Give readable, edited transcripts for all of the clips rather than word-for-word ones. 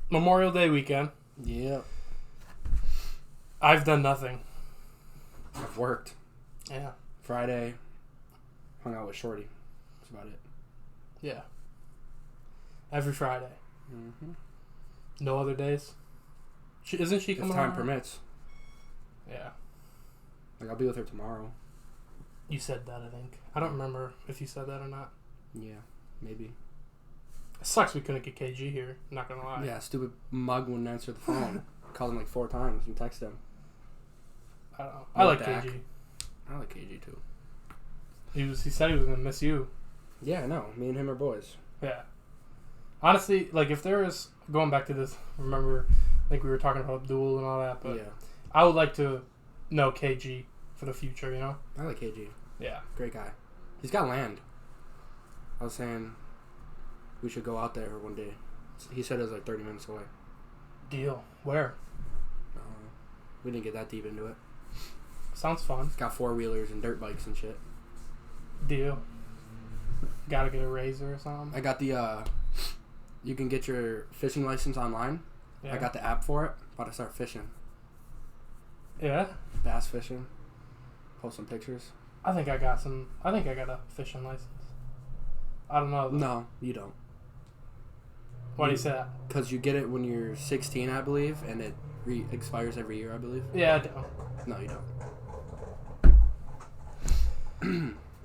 Memorial Day weekend. Yeah. I've done nothing. I've worked. Yeah. Friday, hung out with Shorty. That's about it. Yeah. Every Friday. Mm-hmm. No other days. Isn't she coming If time around? permits. Yeah. Like, I'll be with her tomorrow. You said that, I think. I don't remember if you said that or not. Yeah, maybe. It sucks we couldn't get KG here. Not gonna lie. Yeah, stupid mug wouldn't answer the phone. Called him like 4 times and texted him. I don't know. I like Dak. KG. I like KG too. He said he was gonna miss you. Yeah, I know. Me and him are boys. Yeah. Honestly, like if there is going back to this, remember, I think we were talking about duel and all that, but Yeah. I would like to know KG for the future. You know? I like KG. Yeah. Great guy. He's got land. I was saying we should go out there one day. He said it was like 30 minutes away. Deal. Where? We didn't get that deep into it. Sounds fun. He's got 4-wheelers and dirt bikes and shit. Deal. Gotta get a razor or something. I got the, you can get your fishing license online. Yeah. I got the app for it. About to start fishing. Yeah? Bass fishing. Post some pictures. I think I got a fishing license. I don't know. No, you don't. Why do you say that? Because you get it when you're 16, I believe, and it expires every year, I believe. Yeah, I do. No, you don't.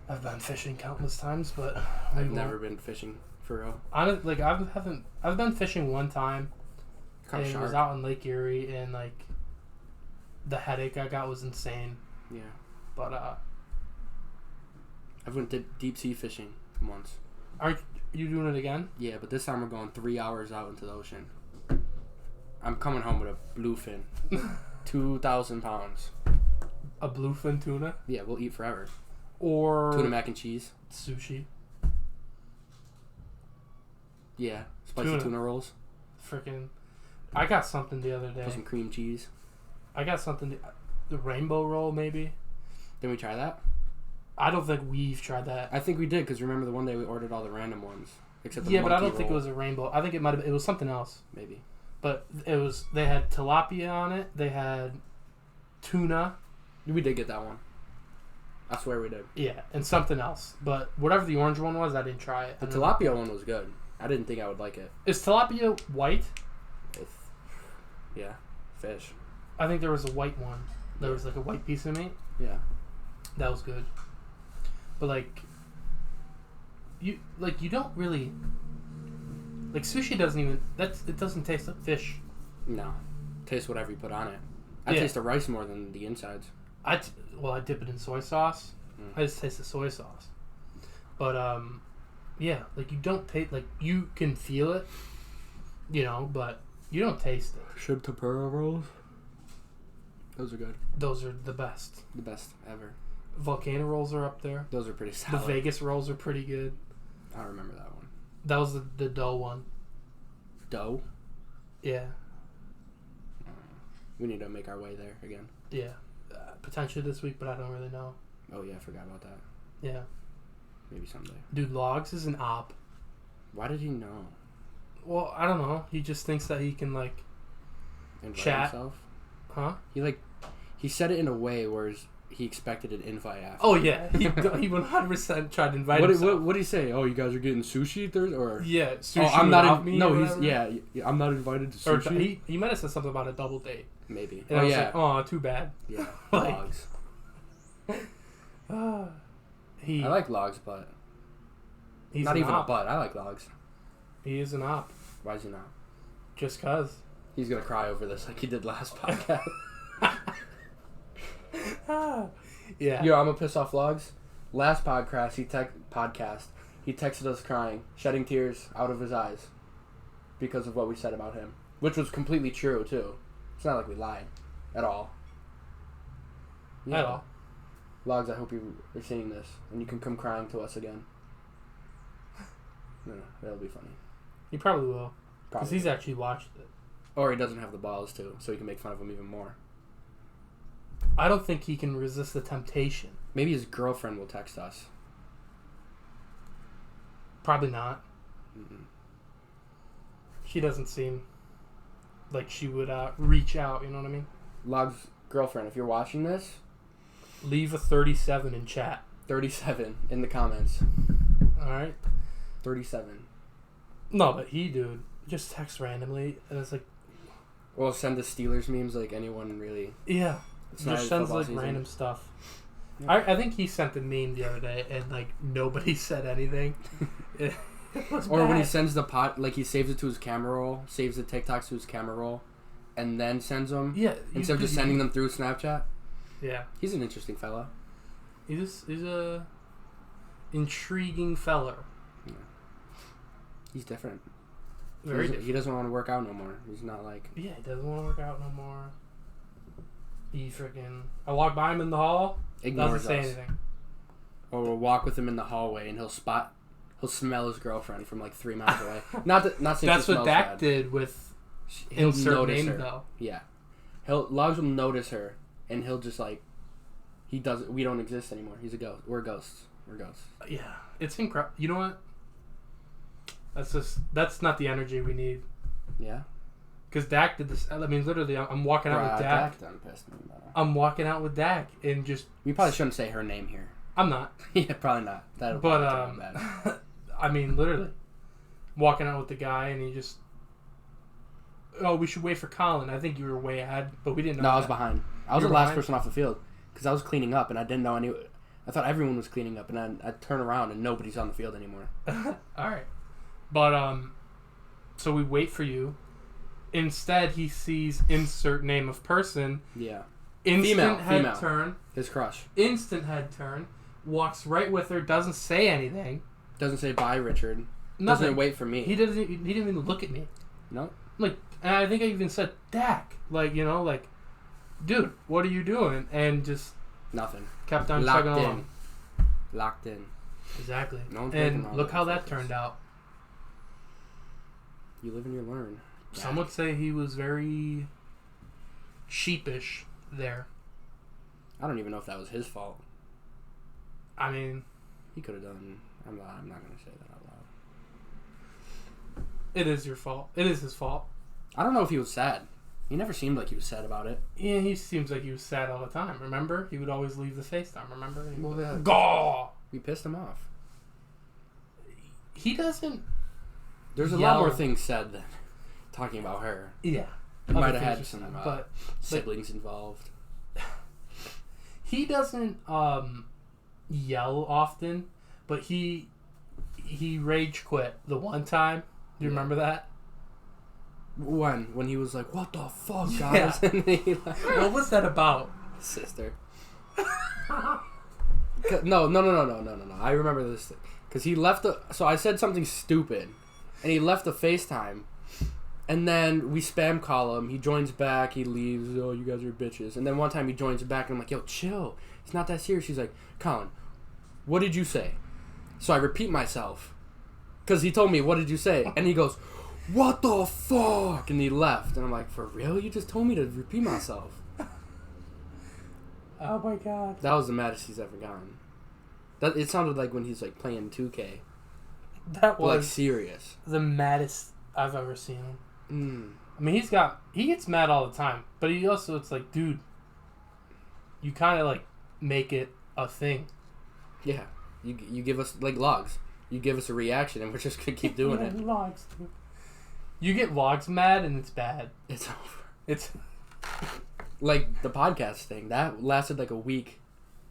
I've been fishing countless times, but I've never been fishing for real. I've been fishing one time. Caught a It shark. was out in Lake Erie, and like the headache I got was insane. Yeah. But I've went deep sea fishing once. aren't you doing it again? Yeah, but this time we're going 3 hours out into the ocean. I'm coming home with a bluefin. 2,000 pounds. A bluefin tuna Yeah, we'll eat forever. or Tuna mac and cheese. sushi? Yeah. Spicy tuna rolls. Freaking! I got something the other day. Put some cream cheese. I got something. The rainbow roll, maybe. Didn't we try that? I don't think we've tried that. I think we did, because remember the one day we ordered all the random ones. Except the Yeah, but I monkey don't think it roll. was a rainbow. I think it might have. It was something else. Maybe. But it was. They had tilapia on it. They had tuna. We did get that one. I swear we did. Yeah, and something else. But whatever the orange one was, I didn't try it. The tilapia one was good. I didn't think I would like it. Is tilapia white? Yeah. Fish. I think there was a white one. There was like a white piece of meat. Yeah. That was good. But you don't really like sushi doesn't even it doesn't taste like fish. No. Taste whatever you put on it. I Yeah. taste the rice more than the insides. I dip it in soy sauce. I just taste the soy sauce. But yeah, like you don't taste like you can feel it, you know, but you don't taste it. Shrimp tempura rolls. Those are good. Those are the best. The best ever. Volcano rolls are up there. Those are pretty The solid. Vegas rolls are pretty good. I don't remember that one. That was the dough one. Dough? Yeah. We need to make our way there again. Yeah. Potentially this week, but I don't really know. Oh yeah, I forgot about that. Yeah. Maybe someday. Dude, Logs is an op. Why did he know? Well, I don't know. He just thinks that he can, like... Invite Chat. himself? Huh? He said it in a way where he expected an invite after. Oh, yeah. He 100% tried to invite himself. What did he say? Oh, you guys are getting sushi Thursday? Or Yeah, sushi I'm not. without me No, or he's whatever. yeah. I'm not invited to Or sushi. he might have said something about a double date. Maybe. And Oh I was yeah. like, oh, too bad. Yeah. Like- Logs. He I like logs, but he's not an even op. a but. I like logs. He is an op. Why is he not? Just cause. He's gonna cry over this like he did last podcast. Yeah. Yo, I'm gonna piss off logs. Last podcast, he texted us crying, shedding tears out of his eyes because of what we said about him, which was completely true too. It's not like we lied at all. At all. Logs, I hope you are seeing this and you can come crying to us again. No, that'll be funny. He probably will. Because Probably. he's actually watched it. Or he doesn't have the balls to, so he can make fun of him even more. I don't think he can resist the temptation. Maybe his girlfriend will text us. Probably not. Mm-mm. She doesn't seem like she would reach out. You know what I mean? Log's girlfriend, if you're watching this, leave a 37 in chat. 37 in the comments. All right. 37. No, but dude, just text randomly, and it's like. Well, send the Steelers memes like anyone really. Yeah. It's just sends like random stuff. Yeah. I think he sent a meme the other day, and like nobody said anything. Or when he sends the like he saves it to his camera roll, saves the TikToks to his camera roll, and then sends them. Yeah. Instead of just sending them through Snapchat. Yeah. He's an interesting fella. He's a intriguing feller. Yeah. He's different. Very different. He doesn't want to work out no more. He's not like... Yeah, he doesn't want to work out no more. He freaking... I walk by him in the hall, ignores doesn't say us. anything. Or we'll walk with him in the hallway and he'll smell his girlfriend from like 3 miles away. Not saying that's she what smells Dak bad. did with He'll insert notice name her. though. Yeah. Logs will notice her and he'll just like... We don't exist anymore. He's a ghost. We're ghosts. Yeah. It's incredible. You know what? That's not the energy we need. Yeah? Because Dak did this. I mean, literally, I'm walking out with Dak. Dak done pissed me about it. I'm walking out with Dak and just... We probably shouldn't say her name here. I'm not. Yeah, probably not. That'll But, be bad. I mean, literally, walking out with the guy and he just... Oh, we should wait for Colin. I think you were way ahead, but we didn't know No, that. I was behind. I was the last person off the field because I was cleaning up and I didn't know any... I thought everyone was cleaning up and I turn around and nobody's on the field anymore. All right. But, so we wait for you. Instead, he sees insert name of person. Yeah. Instant head female. turn. His crush. Instant head turn. Walks right with her. Doesn't say anything. Doesn't say bye, Richard. Nothing. Doesn't wait for me. He didn't even look at me. No. Like, and I think I even said, Dak. Like, you know, like, dude, what are you doing? And just... Nothing. Kept on chugging along. Locked in. Exactly. No one's and look how that turned out. You live and you learn. Some would say he was very sheepish there. I don't even know if that was his fault. I mean... He could have done... I'm not going to say that out loud. It is your fault. It is his fault. I don't know if he was sad. He never seemed like he was sad about it. Yeah, he seems like he was sad all the time. Remember? He would always leave the FaceTime. Remember? Well, yeah. Gaw! We pissed him off. He doesn't... There's a lot more things said than talking about her. Yeah. He might have had some siblings involved. He doesn't yell often, but he rage quit the one time. Do you remember that? When he was like, "What the fuck, guys?" Yeah. And he What was that about? Sister. No. I remember this because he left so I said something stupid, and he left the FaceTime, and then we spam call him. He joins back. He leaves. Oh, you guys are bitches. And then one time he joins back, and I'm like, "Yo, chill. It's not that serious." He's like, "Colin, what did you say?" So I repeat myself because he told me, "What did you say?" And he goes, "What the fuck?" And he left. And I'm like, "For real? You just told me to repeat myself." Oh my god. That was the maddest he's ever gotten. It sounded like when he's like playing 2K. That was like serious. The maddest I've ever seen him. Mm. I mean, he gets mad all the time, but he also, it's like, dude, you kind of like make it a thing. Yeah. You give us like logs. You give us a reaction and we're just going to keep doing it. Logs, dude. You get logs mad and it's bad. It's over. It's like the podcast thing. That lasted like a week.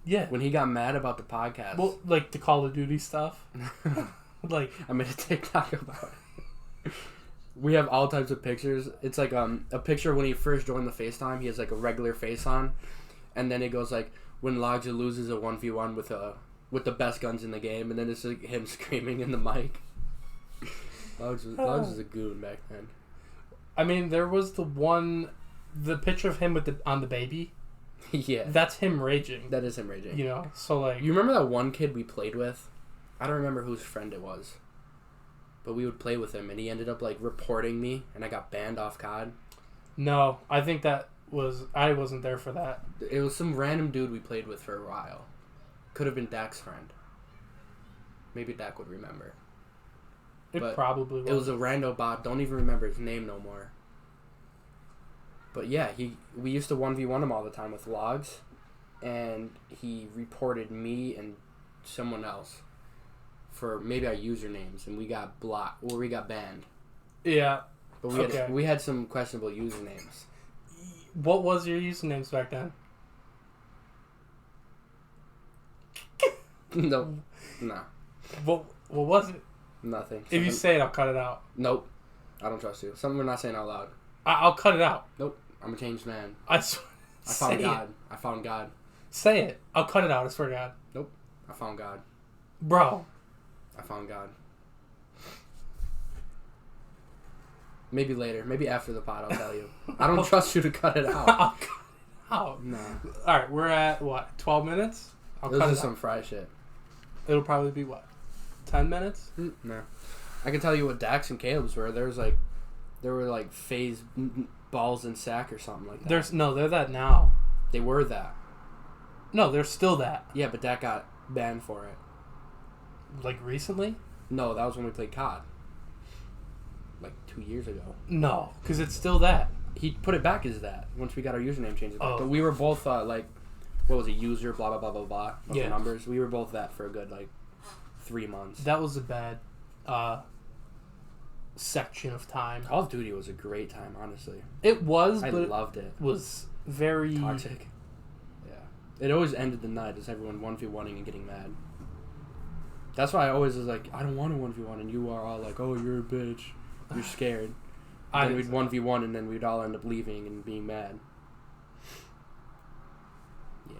Yeah. When he got mad about the podcast. Well, like the Call of Duty stuff. Like I made a TikTok about it. We have all types of pictures. It's like a picture when he first joined the FaceTime. He has like a regular face on. And then it goes like when Logja loses a 1v1 with the best guns in the game. And then it's like him screaming in the mic. Logs was a goon back then. I mean, there was the picture of him on the baby. Yeah. That's him raging. That is him raging. You know? So, like... You remember that one kid we played with? I don't remember whose friend it was. But we would play with him, and he ended up, like, reporting me, and I got banned off COD. No, I think I wasn't there for that. It was some random dude we played with for a while. Could have been Dak's friend. Maybe Dak would remember. It probably was. It was a rando bot. Don't even remember his name no more. But yeah, we used to 1v1 him all the time with logs, and he reported me and someone else for maybe our usernames, and we got blocked or we got banned. Yeah. But we had some questionable usernames. What was your usernames back then? No. Nah. What was it? Nothing. If you say it, I'll cut it out. Nope. I don't trust you. Something we're not saying out loud. I'll cut it out. Nope. I'm a changed man. I found God. I found God. Say it. I'll cut it out. I swear to God. Nope. I found God. Bro. I found God. Maybe later. Maybe after the pod, I'll tell you. I don't trust you to cut it out. I'll cut it out. No. Alright, we're at, what, 12 minutes? This is some fry shit. It'll probably be, what, 10 minutes? No. I can tell you what Dax and Caleb's were. There were like phase balls and sack or something like that. They're that now. They were that. No, they're still that. Yeah, but Dak got banned for it. Like recently? No, that was when we played COD. Like 2 years ago. No, because it's still that. He put it back as that once we got our username changes back. Oh. But we were both like, what was it, user, blah, blah, blah, blah, blah, yeah. numbers. We were both that for a good, like, 3 months. That was a bad section of time. Call of Duty was a great time, honestly. It was, I but loved it. It was very... toxic. Yeah. It always ended the night as everyone 1v1ing and getting mad. That's why I always was like, I don't want to 1v1, and you are all like, oh, you're a bitch. You're scared. Then we'd 1v1, and then we'd all end up leaving and being mad. Yeah.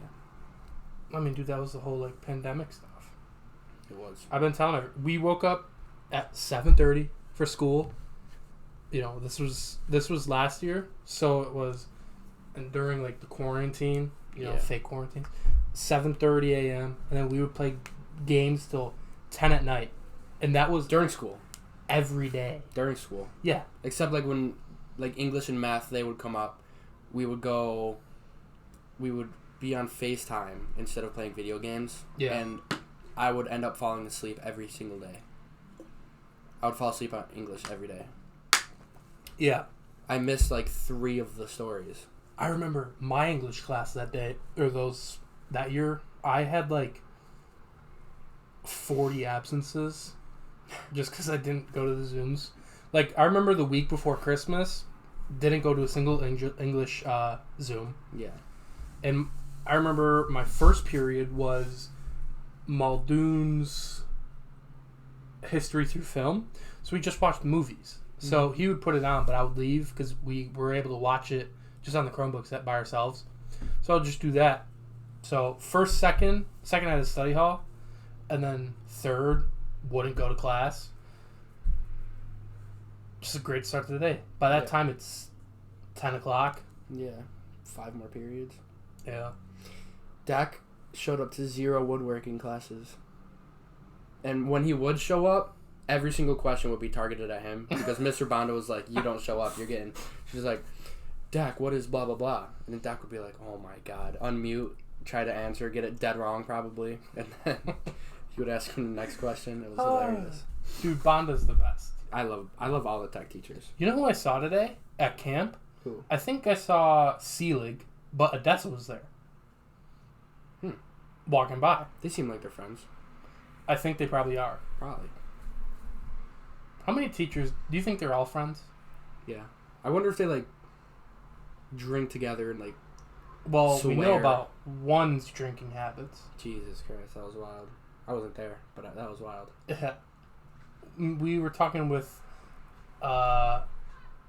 I mean, dude, that was the whole, like, pandemic stuff. It was. I've been telling her. We woke up at 7:30 for school. You know, this was last year, so it was, and during, like, the quarantine, you know, fake quarantine, 7:30 a.m., and then we would play games till 10 at night. And that was... during school. Every day. During school. Yeah. Except, like, when, like, English and math, they would come up, we would be on FaceTime instead of playing video games. Yeah. And I would end up falling asleep every single day. I would fall asleep on English every day. Yeah. I missed, like, 3 of the stories. I remember my English class that day, or that year, I had, like, 40 absences just because I didn't go to the Zooms. Like, I remember the week before Christmas, didn't go to a single English Zoom. Yeah. And I remember my first period was Muldoon's history through film. So we just watched movies. So he would put it on, but I would leave because we were able to watch it just on the Chromebooks by ourselves. So I'll just do that. So second I had a study hall, and then third wouldn't go to class. Just a great start to the day. By that time, it's 10 o'clock. Yeah. 5 more periods. Yeah. Dak showed up to 0 woodworking classes. And when he would show up, every single question would be targeted at him. Because Mr. Bondo was like, you don't show up, you're getting... She's like, Dak, what is blah, blah, blah? And then Dak would be like, oh my god. Unmute, try to answer, get it dead wrong probably. And then he would ask him the next question. It was hilarious. Dude, Bondo's the best. I love all the tech teachers. You know who I saw today at camp? Who? I think I saw Seelig, but Odessa was there. Walking by. They seem like they're friends. I think they probably are. Probably. How many teachers... Do you think they're all friends? Yeah. I wonder if they, like, drink together and, like, well, swear. We know about one's drinking habits. Jesus Christ, that was wild. I wasn't there, but that was wild. Yeah. We were talking with... I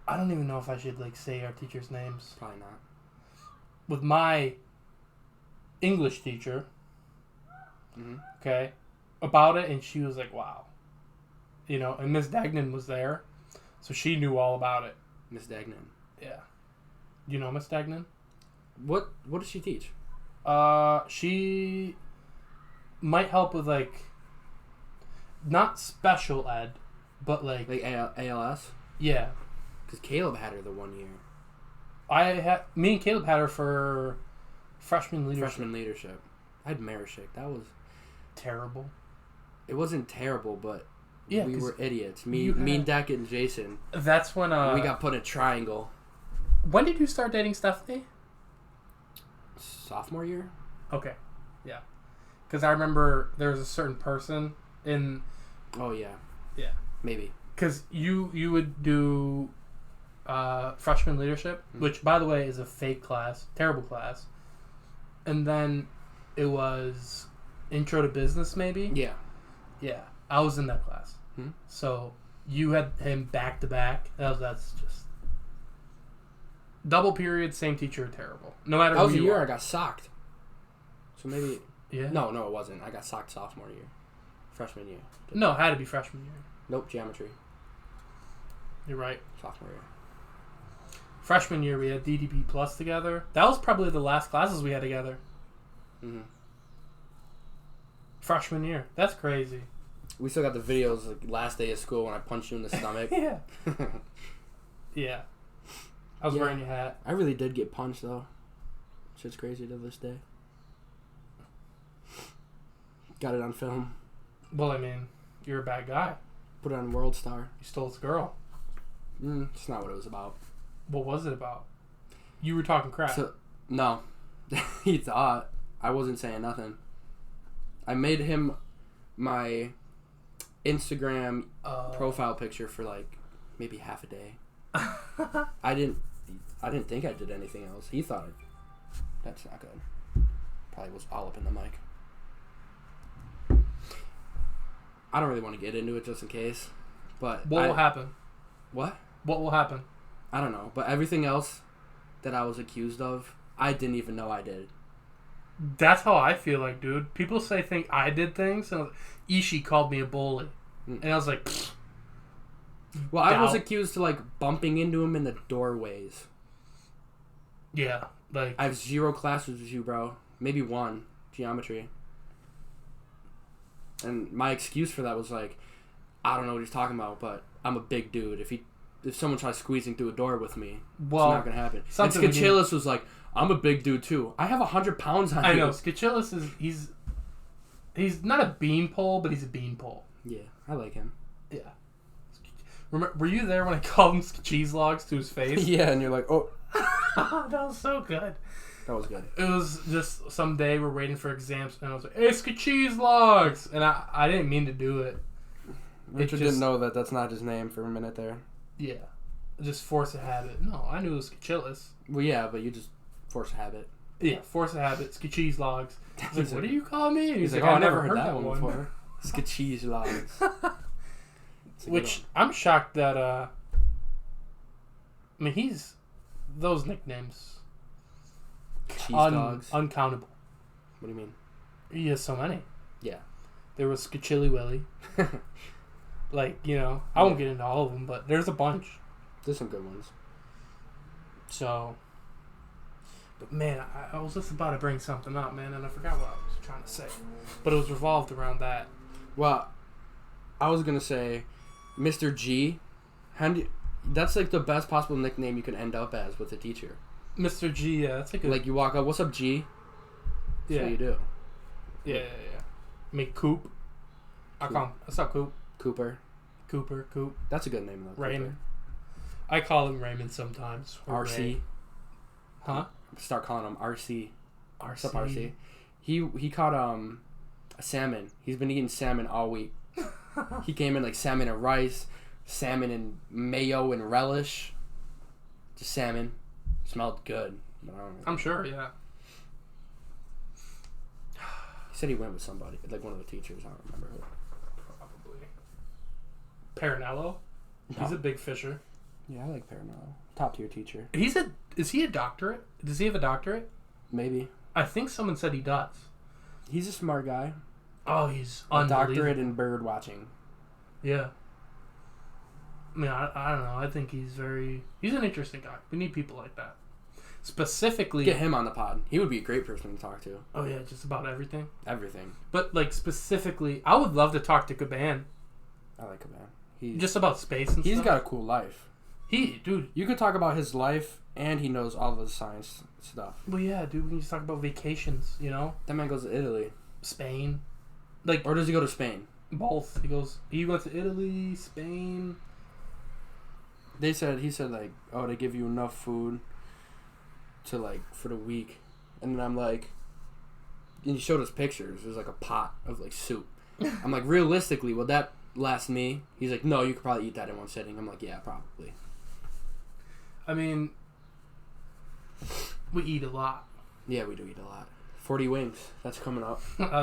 don't even know if I should, like, say our teachers' names. Probably not. With my English teacher... Okay, about it, and she was like, "Wow," you know. And Miss Dagnan was there, so she knew all about it. Miss Dagnan. Yeah. You know Miss Dagnan? What does she teach? She might help with like not special ed, but like ALS. Yeah. Because Caleb had her the 1 year. Me and Caleb had her for freshman leadership. I had Marishik. That was terrible. It wasn't terrible, but we were idiots. Me and Dak and Jason. That's when we got put in a triangle. When did you start dating Stephanie? Sophomore year. Okay, yeah. Because I remember there was a certain person in. Oh yeah. Yeah. Maybe. Because you would do freshman leadership, which by the way is a fake class, terrible class, and then it was intro to business maybe. Yeah. Yeah, I was in that class. So you had him back to back. That's just double period, same teacher, terrible. No matter. That was who the you year are. I got socked. So maybe. Yeah. No, it wasn't. I got socked sophomore year, freshman year. No, it had to be freshman year. Nope, geometry. You're right. Sophomore year. Freshman year we had DDP plus together. That was probably the last classes we had together. Mhm. Freshman year. That's crazy. We still got the videos like last day of school when I punched you in the stomach. Yeah. Yeah. I was wearing your hat. I really did get punched though. Shit's crazy to this day. Got it on film. Well, I mean, you're a bad guy. Put it on World Star. You stole his girl. It's not what it was about. What was it about? You were talking crap. No. He thought I wasn't saying nothing. I made him my Instagram profile picture for like maybe half a day. I didn't think I did anything else. He thought that's not good. Probably was all up in the mic. I don't really want to get into it just in case. But what will happen? What? What will happen? I don't know. But everything else that I was accused of, I didn't even know I did. That's how I feel like, dude. People think I did things, and Ishii called me a bully. And I was like, pfft. Well, I was accused of like bumping into him in the doorways. Yeah, like I have 0 classes with you, bro. Maybe 1, geometry. And my excuse for that was like, I don't know what he's talking about, but I'm a big dude. If someone tries squeezing through a door with me, it's not gonna happen. And Skachillis was like, I'm a big dude too. I have 100 pounds on you. I know Skachillis he's not a beanpole, but he's a beanpole. Yeah, I like him. Yeah. Remember, were you there when I called him cheese logs to his face? Yeah, and you're like, oh. That was so good. That was good. It was just some day we're waiting for exams, and I was like, "It's cheese logs," and I didn't mean to do it. Richard didn't know that that's not his name for a minute there. Yeah, just force a habit. No, I knew it was Skachillis. Well, yeah, but you just force a habit. Yeah, force a habit. Cheese logs. He's like, "What do you call me?" He's like, "Oh, I never heard that one before." Cheese logs. Which I'm shocked that. I mean, he's those nicknames. Cheese dogs. Uncountable. What do you mean? He has so many. Yeah. There was Skachilly Willy. Like, you know, I won't get into all of them, but there's a bunch. There's some good ones. So, but man, I was just about to bring something up, man, and I forgot what I was trying to say. But it was revolved around that. Well, I was going to say, Mr. G, that's like the best possible nickname you can end up as with a teacher. Mr. G, yeah, that's like a... Like, you walk up, what's up, G? That's what you do. Yeah. I mean, Coop. I call him, what's up, Coop? Cooper. Coop. That's a good name, though. Raymond. I call him Raymond sometimes. RC. Ray. Huh? Start calling him RC. What's up, RC? He caught a salmon. He's been eating salmon all week. He came in like salmon and rice, salmon and mayo and relish. Just salmon. Smelled good. But I don't know. I'm sure, yeah. He said he went with somebody, like one of the teachers. I don't remember who. Probably. Parinello? No. He's a big fisher. Yeah, I like Parinello. Top tier teacher. Is he a doctorate? Does he have a doctorate? Maybe. I think someone said he does. He's a smart guy. Oh, he's a doctorate in bird watching. Yeah. I mean, I don't know. I think he's an interesting guy. We need people like that. Specifically... Get him on the pod. He would be a great person to talk to. Oh, yeah, just about everything? Everything. But, like, specifically, I would love to talk to Caban. I like Caban. Just about space and stuff. He's got a cool life. Dude. You could talk about his life, and he knows all the science stuff. Well, yeah, dude, we can just talk about vacations, you know? That man goes to Italy. Spain. Like... Or does he go to Spain? Both. He went to Italy, Spain... He said like, oh, they give you enough food to like for the week, and then I'm like, and he showed us pictures. There's like a pot of like soup. I'm like, realistically, will that last me? He's like, no, you could probably eat that in one sitting. I'm like, yeah, probably. I mean, we eat a lot. Yeah, we do eat a lot. 40 wings. That's coming up.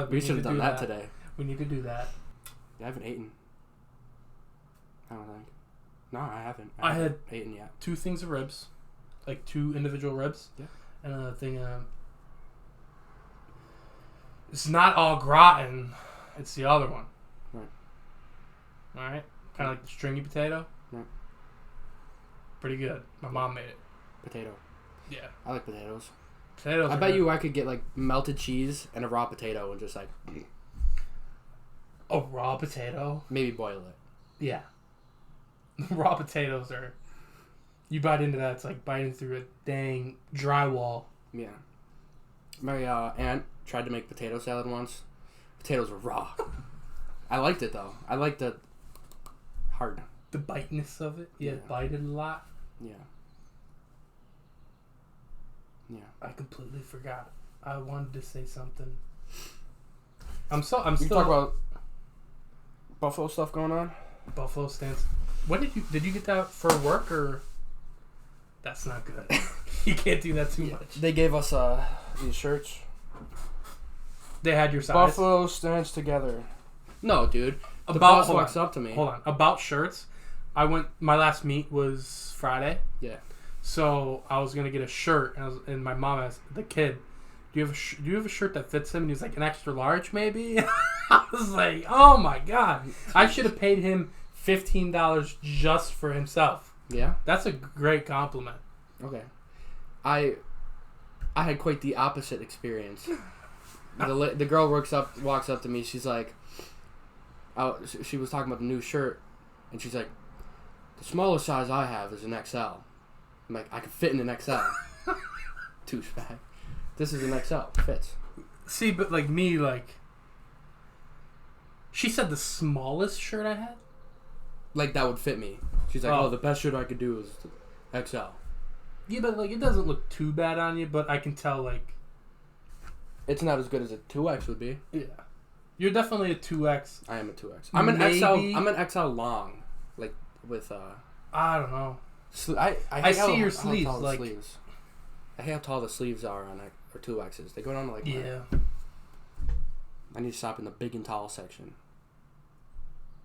We should have done that today. We need to do that. I haven't eaten. I don't think. No, I haven't. I had eaten yet. 2 things of ribs, like 2 individual ribs. Yeah. And another thing. It's not all gratin. It's the other one. Right. All right. Kind of like the stringy potato. Right. Pretty good. My mom made it. Potato. Yeah. I like potatoes. Potatoes. I bet you I could get like melted cheese and a raw potato and just like a raw potato. Maybe boil it. Yeah. Raw potatoes are. You bite into that, it's like biting through a dang drywall. Yeah. My aunt tried to make potato salad once. Potatoes were raw. I liked it though. I liked the hard. The biteness of it. Yeah, Yeah. Bite it a lot. Yeah. Yeah. I completely forgot. I wanted to say something. I'm You still talk about Buffalo stuff going on? Buffalo stance. When did you get that for work or? That's not good. You can't do that too much. They gave us these shirts. They had your size. Buffalo stands together. No, dude. The About boss hold walks on. up to me. Hold on. About shirts. My last meet was Friday. Yeah. So I was gonna get a shirt, and my mom asked the kid, "Do you have a shirt that fits him?" And he's like, "An extra large, maybe." I was like, "Oh my god! I should have paid him $15 just for himself." Yeah. That's a great compliment. Okay. I had quite the opposite experience. The girl walks up to me. She's like, she was talking about the new shirt, and she's like, "The smallest size I have is an XL." I'm like, "I can fit in an XL." Douchebag. This is an XL. Fits. See, but like me, like she said the smallest shirt I had. Like that would fit me. She's like, "Oh, the best shirt I could do is the XL." Yeah, but like it doesn't look too bad on you, but I can tell like it's not as good as a 2X would be. Yeah, you're definitely a 2X. I am a 2X. I'm an XL. I'm an XL long, like with I don't know. I see your sleeves. Like sleeves. I hate how tall the sleeves are on or 2Xs. They go down to like yeah. I need to stop in the big and tall section.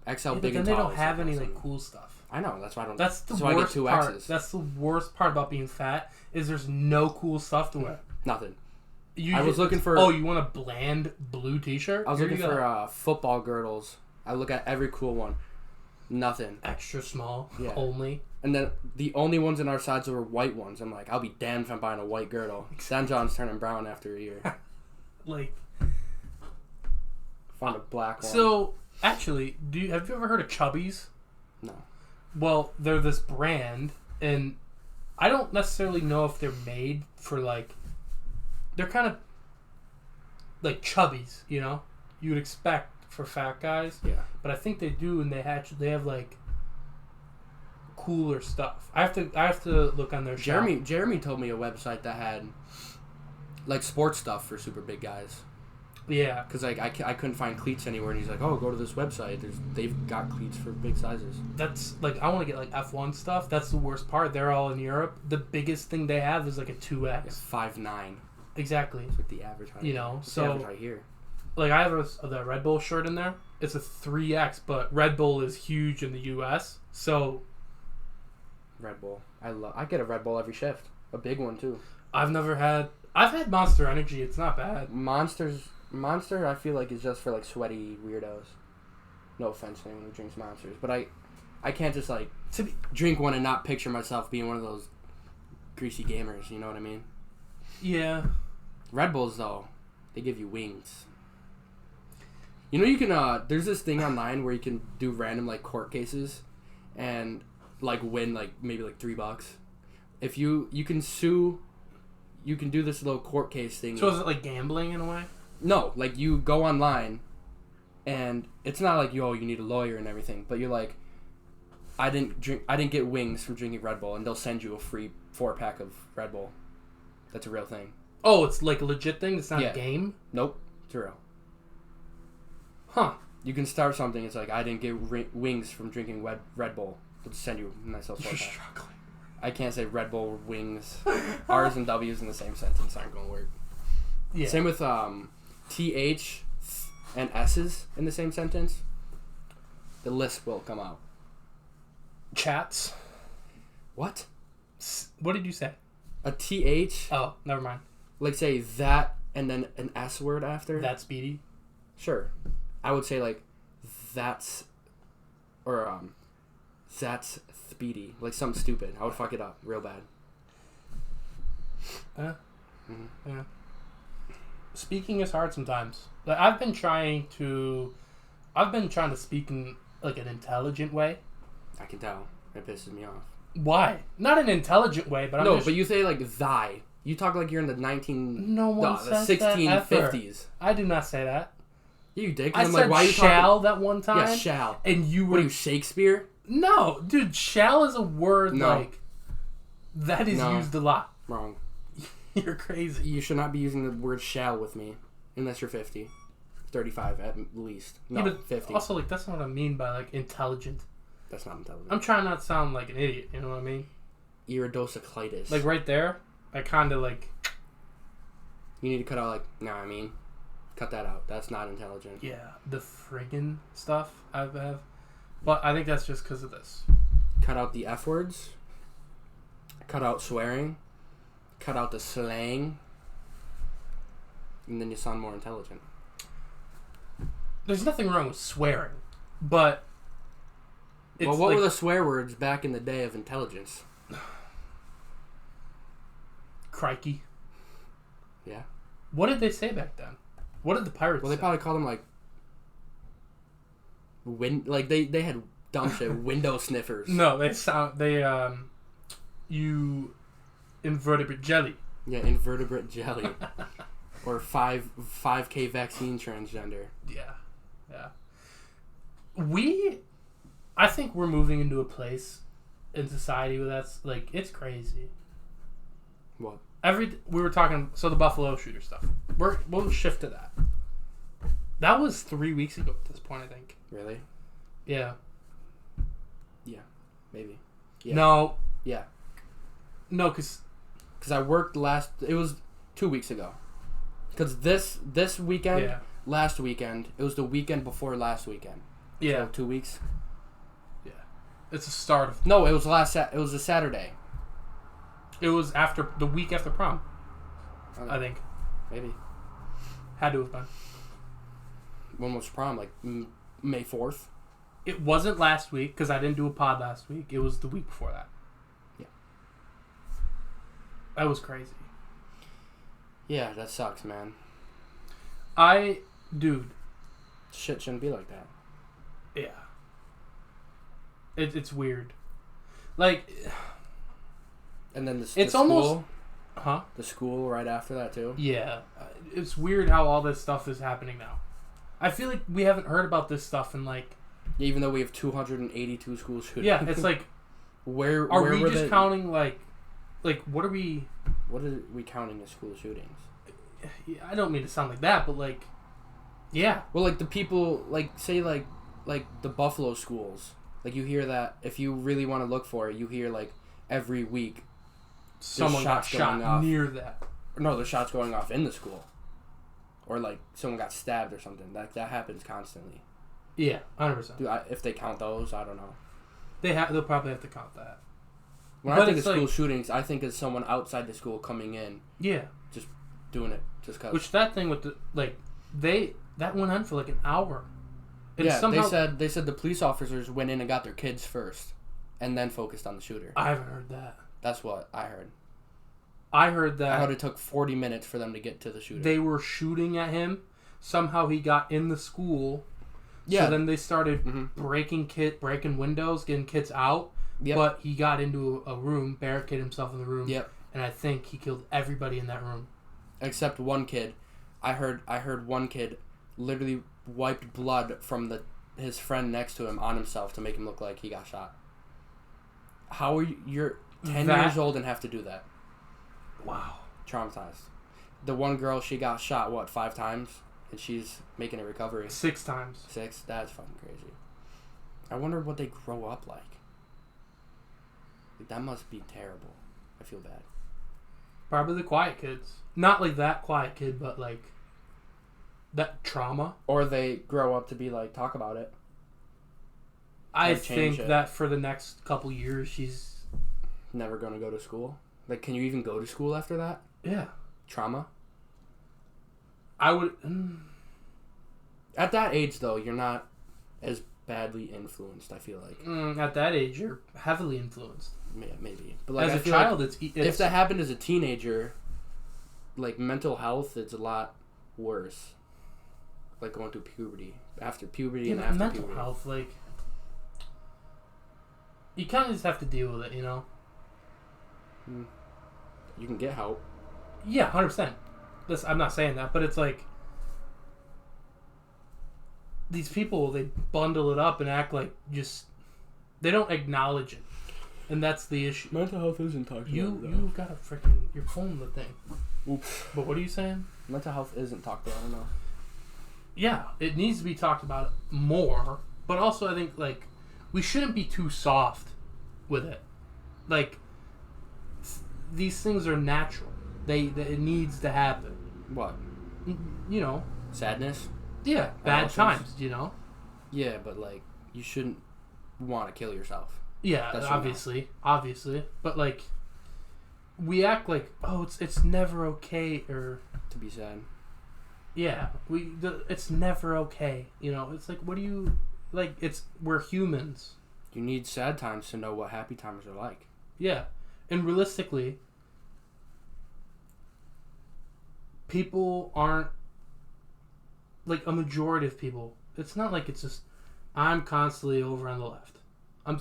XL Yeah, big but and then tall. they don't have any like cool stuff. I know. That's why I don't. That's the so worst I get 2Xs. part. That's the worst part about being fat is there's no cool stuff to wear. Nothing. I was looking for. Oh, you want a bland blue T-shirt? I was looking for football girdles. I look at every cool one. Nothing. Extra small. Yeah. Only. And then the only ones in our sides were white ones. I'm like, I'll be damned if I'm buying a white girdle. San John's turning brown after a year. Like. Found a black one. So actually, have you ever heard of Chubbies? No. Well, they're this brand, and I don't necessarily know if they're made for like. They're kind of like chubbies, you know. You would expect for fat guys. Yeah. But I think they do, and they have like cooler stuff. I have to look on their shop. Jeremy told me a website that had like sports stuff for super big guys. Yeah. Because like I couldn't find cleats anywhere, and he's like, "Oh, go to this website. They've got cleats for big sizes." That's like I want to get like F1 stuff. That's the worst part. They're all in Europe. The biggest thing they have is like a 2X. Yeah, 5'9". Exactly. It's like the average height. You know, it's so the average height here. Like I have the Red Bull shirt in there. It's a 3X, but Red Bull is huge in the U.S. So Red Bull, I get a Red Bull every shift, a big one too. I've had Monster Energy. It's not bad. Monster, I feel like is just for like sweaty weirdos. No offense to anyone who drinks Monsters, but I can't just like drink one and not picture myself being one of those greasy gamers. You know what I mean? Yeah. Red Bulls though, they give you wings. You know you can there's this thing online where you can do random like court cases and like win like maybe like $3. If you can sue, you can do this little court case thing. So is it like gambling in a way? No, like you go online and it's not like you need a lawyer and everything, but you're like, I didn't get wings from drinking Red Bull, and they'll send you a free 4-pack of Red Bull. That's a real thing. Oh, it's like a legit thing? It's not Yeah. a game? Nope. It's real. Huh. You can start something. It's like, I didn't get wings from drinking Red Bull. We'll just send you a nice little You're 4-pack. struggling. I can't say Red Bull wings. R's and W's in the same sentence aren't going to work. Yeah. Same with TH and S's in the same sentence. The lisp will come out. Chats. What? What did you say? A TH, Oh, never mind. like say that and then an S word after? That's speedy. Sure. I would say like that's or that's speedy. Like something stupid. I would fuck it up real bad. Yeah. Speaking is hard sometimes. Like I've been trying to speak in like an intelligent way. I can tell. It pisses me off. Why? Not an intelligent way, but No, but you say like thy. You talk like you're in the No one says the that 1650s. I do not say that. You did. I I'm said like, why are you shall talking? that one time. Yeah, shall. And you were What are you, Shakespeare? No, dude, shall is a word No. like that is No. used a lot. Wrong. You're crazy. You should not be using the word shall with me unless you're 50. 35 at least. No, Yeah, but 50. Also, like, that's not what I mean by, like, intelligent. That's not intelligent. I'm trying not to sound like an idiot, you know what I mean? Iridocyclitis. Like, right there, I kind of, like... You need to cut out, like, nah, I mean, cut that out. That's not intelligent. Yeah, the friggin' stuff I have. But I think that's just because of this. Cut out the F words. Cut out swearing. Cut out the slang. And then you sound more intelligent. There's nothing wrong with swearing, but... It's Well, what like, were the swear words back in the day of intelligence? Crikey. Yeah. What did they say back then? What did the pirates Well, they say? probably called them, like... They had dumb shit. Window sniffers. No, you invertebrate jelly. Yeah, invertebrate jelly. Or 5K vaccine transgender. Yeah. I think we're moving into a place in society where that's, like, it's crazy. What? We were talking, so the Buffalo shooter stuff. We'll shift to that. That was 3 weeks ago at this point, I think. Really? Yeah. Yeah. Maybe. Yeah. No. Yeah. No, because I worked it was 2 weeks ago. Because this weekend, last weekend, it was the weekend before last weekend. Yeah. So 2 weeks? Yeah. It's the start of... No, it was it was a Saturday. It was the week after prom, I think. Maybe. Had to have been. When was prom? Like May 4th? It wasn't last week, because I didn't do a pod last week. It was the week before that. Yeah. That was crazy. Yeah, that sucks, man. Dude. Shit shouldn't be like that. Yeah. It's weird. Like... And then It's the school, almost... Huh? the school right after that, too. Yeah. It's weird how all this stuff is happening now. I feel like we haven't heard about this stuff in, like... Even though we have 282 school shootings. Yeah, it's like... where Are we were just counting, like... Like, what are we... What are we counting as school shootings? I don't mean to sound like that, but, like... Yeah. Well, like, the people... Like, say, like the Buffalo schools. Like, you hear that... If you really want to look for it, you hear, like, every week... Someone got shots going shot off. near that. No, there's shots going off in the school. Or, like, someone got stabbed or something. That happens constantly. Yeah, 100%. Dude, if they count those, I don't know. They'll probably have to count that. When But I think of it's school like- shootings, I think of someone outside the school coming in, Yeah. doing it just because. Which that thing with the... Like, that went on for, like, an hour. And Yeah, somehow, they said the police officers went in and got their kids first, and then focused on the shooter. I haven't heard that. That's what I heard. I heard that... I heard it took 40 minutes for them to get to the shooter. They were shooting at him. Somehow he got in the school. Yeah. So then they started breaking windows, getting kids out. Yep. But he got into a room, barricaded himself in the room. Yep. And I think he killed everybody in that room. Except one kid. I heard one kid literally wiped blood from his friend next to him on himself to make him look like he got shot. How are you're 10 years old and have to do that? Wow. Traumatized. The one girl, she got shot, 5 times? And she's making a recovery. 6 times. 6? That's fucking crazy. I wonder what they grow up like. That must be terrible. I feel bad. Probably the quiet kids. Not like that quiet kid, but like that trauma. Or they grow up to be like, talk about it. I think that for the next couple years, she's never going to go to school. Like, can you even go to school after that? Yeah. Trauma? I would... At that age, though, you're not as badly influenced, I feel like. At that age, you're heavily influenced. Yeah, maybe. But like, as a child, like if that happened as a teenager, like, mental health, it's a lot worse. Like, going through puberty. After puberty and after mental puberty. Mental health, like... You kind of just have to deal with it, you know? You can get help. Yeah, 100%. I'm not saying that, but it's like... These people, they bundle it up and act like just... They don't acknowledge it. And that's the issue. Mental health isn't talked about. You've got a freaking... You're pulling the thing. Oops. But what are you saying? Mental health isn't talked about enough. Yeah, it needs to be talked about more. But also, I think, like... We shouldn't be too soft with it. Like, these things are natural. It needs to happen. What? You know. Sadness? Yeah, bad times, you know? Yeah, but, like, you shouldn't want to kill yourself. Yeah, obviously. But, like, we act like, oh, it's never okay, or... To be sad. Yeah, it's never okay. You know, it's like, what do you... Like, we're humans. You need sad times to know what happy times are like. Yeah. And realistically, people aren't, like, a majority of people, it's not like it's just, I'm constantly over on the left. I'm,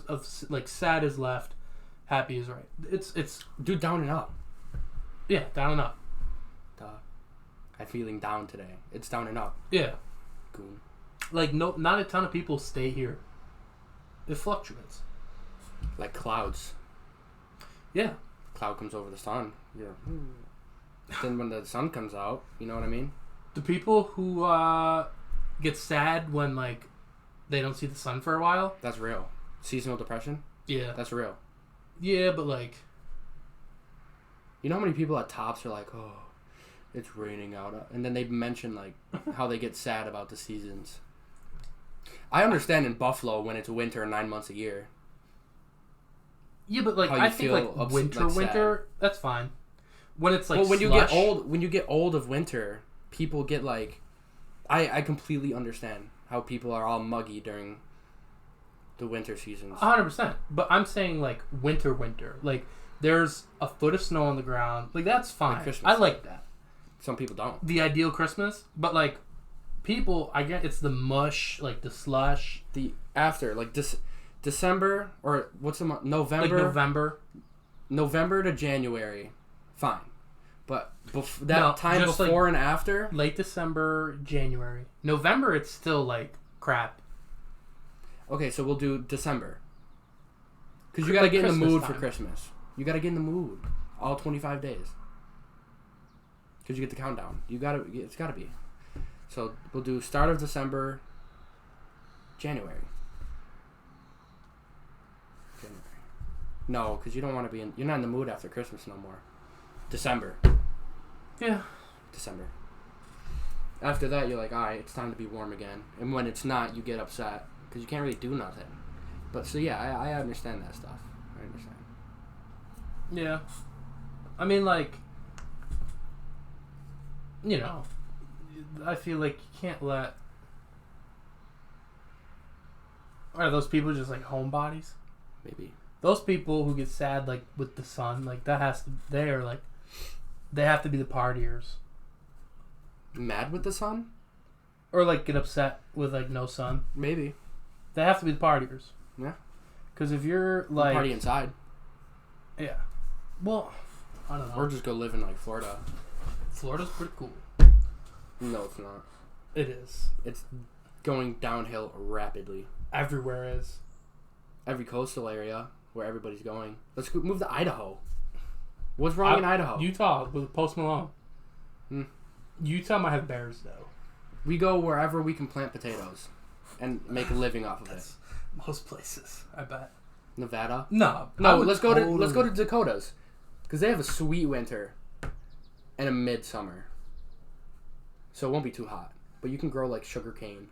like, sad is left, happy is right. It's... Dude, down and up. Yeah, down and up. Duh. I'm feeling down today. It's down and up. Yeah. Goon. Like, not a ton of people stay here. It fluctuates. Like clouds. Yeah. Cloud comes over the sun. Yeah. Then when the sun comes out, you know what I mean? The people who get sad when, like, they don't see the sun for a while. That's real. Seasonal depression? Yeah. That's real. Yeah, but, like... You know how many people at Tops are like, oh, it's raining out. And then they mention, like, how they get sad about the seasons. I understand in Buffalo when it's winter 9 months a year. Yeah, but like I think like winter, that's fine. When it's like well, when slush, you get old of winter, people get like, I completely understand how people are all muggy during the winter seasons. 100%. But I'm saying like winter, like there's a foot of snow on the ground, like that's fine. Like I like that. Some people don't. The ideal Christmas, but like. People, I get it's the mush, like the slush. The after, like December, or what's the month? November. Like November. November to January, fine. But time before and after? Late December, January. November, it's still like crap. Okay, so we'll do December. Because you gotta get in the mood for Christmas. You gotta get in the mood. All 25 days. Because you get the countdown. It's gotta be. So we'll do start of December, January. No, because you don't want to be in... You're not in the mood after Christmas no more. December. Yeah. December. After that, you're like, alright, it's time to be warm again. And when it's not, you get upset. Because you can't really do nothing. But, so yeah, I understand that stuff. I understand. Yeah. I mean, like... You know... I feel like you can't let... Are those people just like homebodies? Maybe. Those people who get sad like with the sun, like that has to... They are like... They have to be the partiers. Mad with the sun? Or like get upset with like no sun. Maybe. They have to be the partiers. Yeah. Because if you're like... Party inside. Yeah. Well, I don't know. Or just go live in like Florida. Florida's pretty cool. No, it's not. It is. It's going downhill rapidly. Everywhere is. Every coastal area where everybody's going. Let's move to Idaho. What's wrong in Idaho? Utah with Post Malone. Hmm. Utah might have bears though. We go wherever we can plant potatoes and make a living off of it. Most places, I bet. Nevada? No. Let's go to Dakotas, because they have a sweet winter and a midsummer, so it won't be too hot. But you can grow like sugar cane.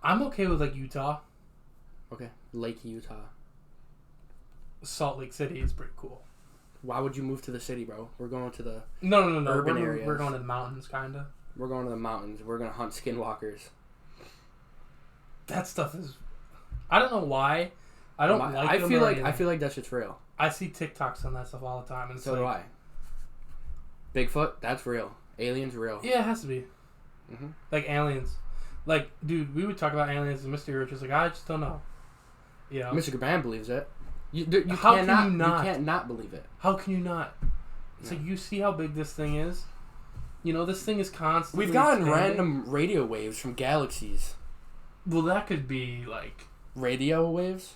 I'm okay with like Utah. Okay, Lake Utah. Salt Lake City is pretty cool. Why would you move to the city, bro? We're going to the No. urban areas. We're going to the mountains, kinda. We're going to the mountains. We're gonna hunt skinwalkers. That stuff is. I don't know why. I don't like. I feel like that shit's real. I see TikToks on that stuff all the time, and so do I. Bigfoot, that's real. Aliens, real. Yeah, it has to be. Mm-hmm. Like aliens, like dude, we would talk about aliens, and Mr. Rich was like, I just don't know. You know, Mr. Graham believes it. You can't not believe it. How can you not? It's like, you see how big this thing is. You know, this thing is constantly. We've gotten expanding. random radio waves from galaxies. Well, that could be like radio waves.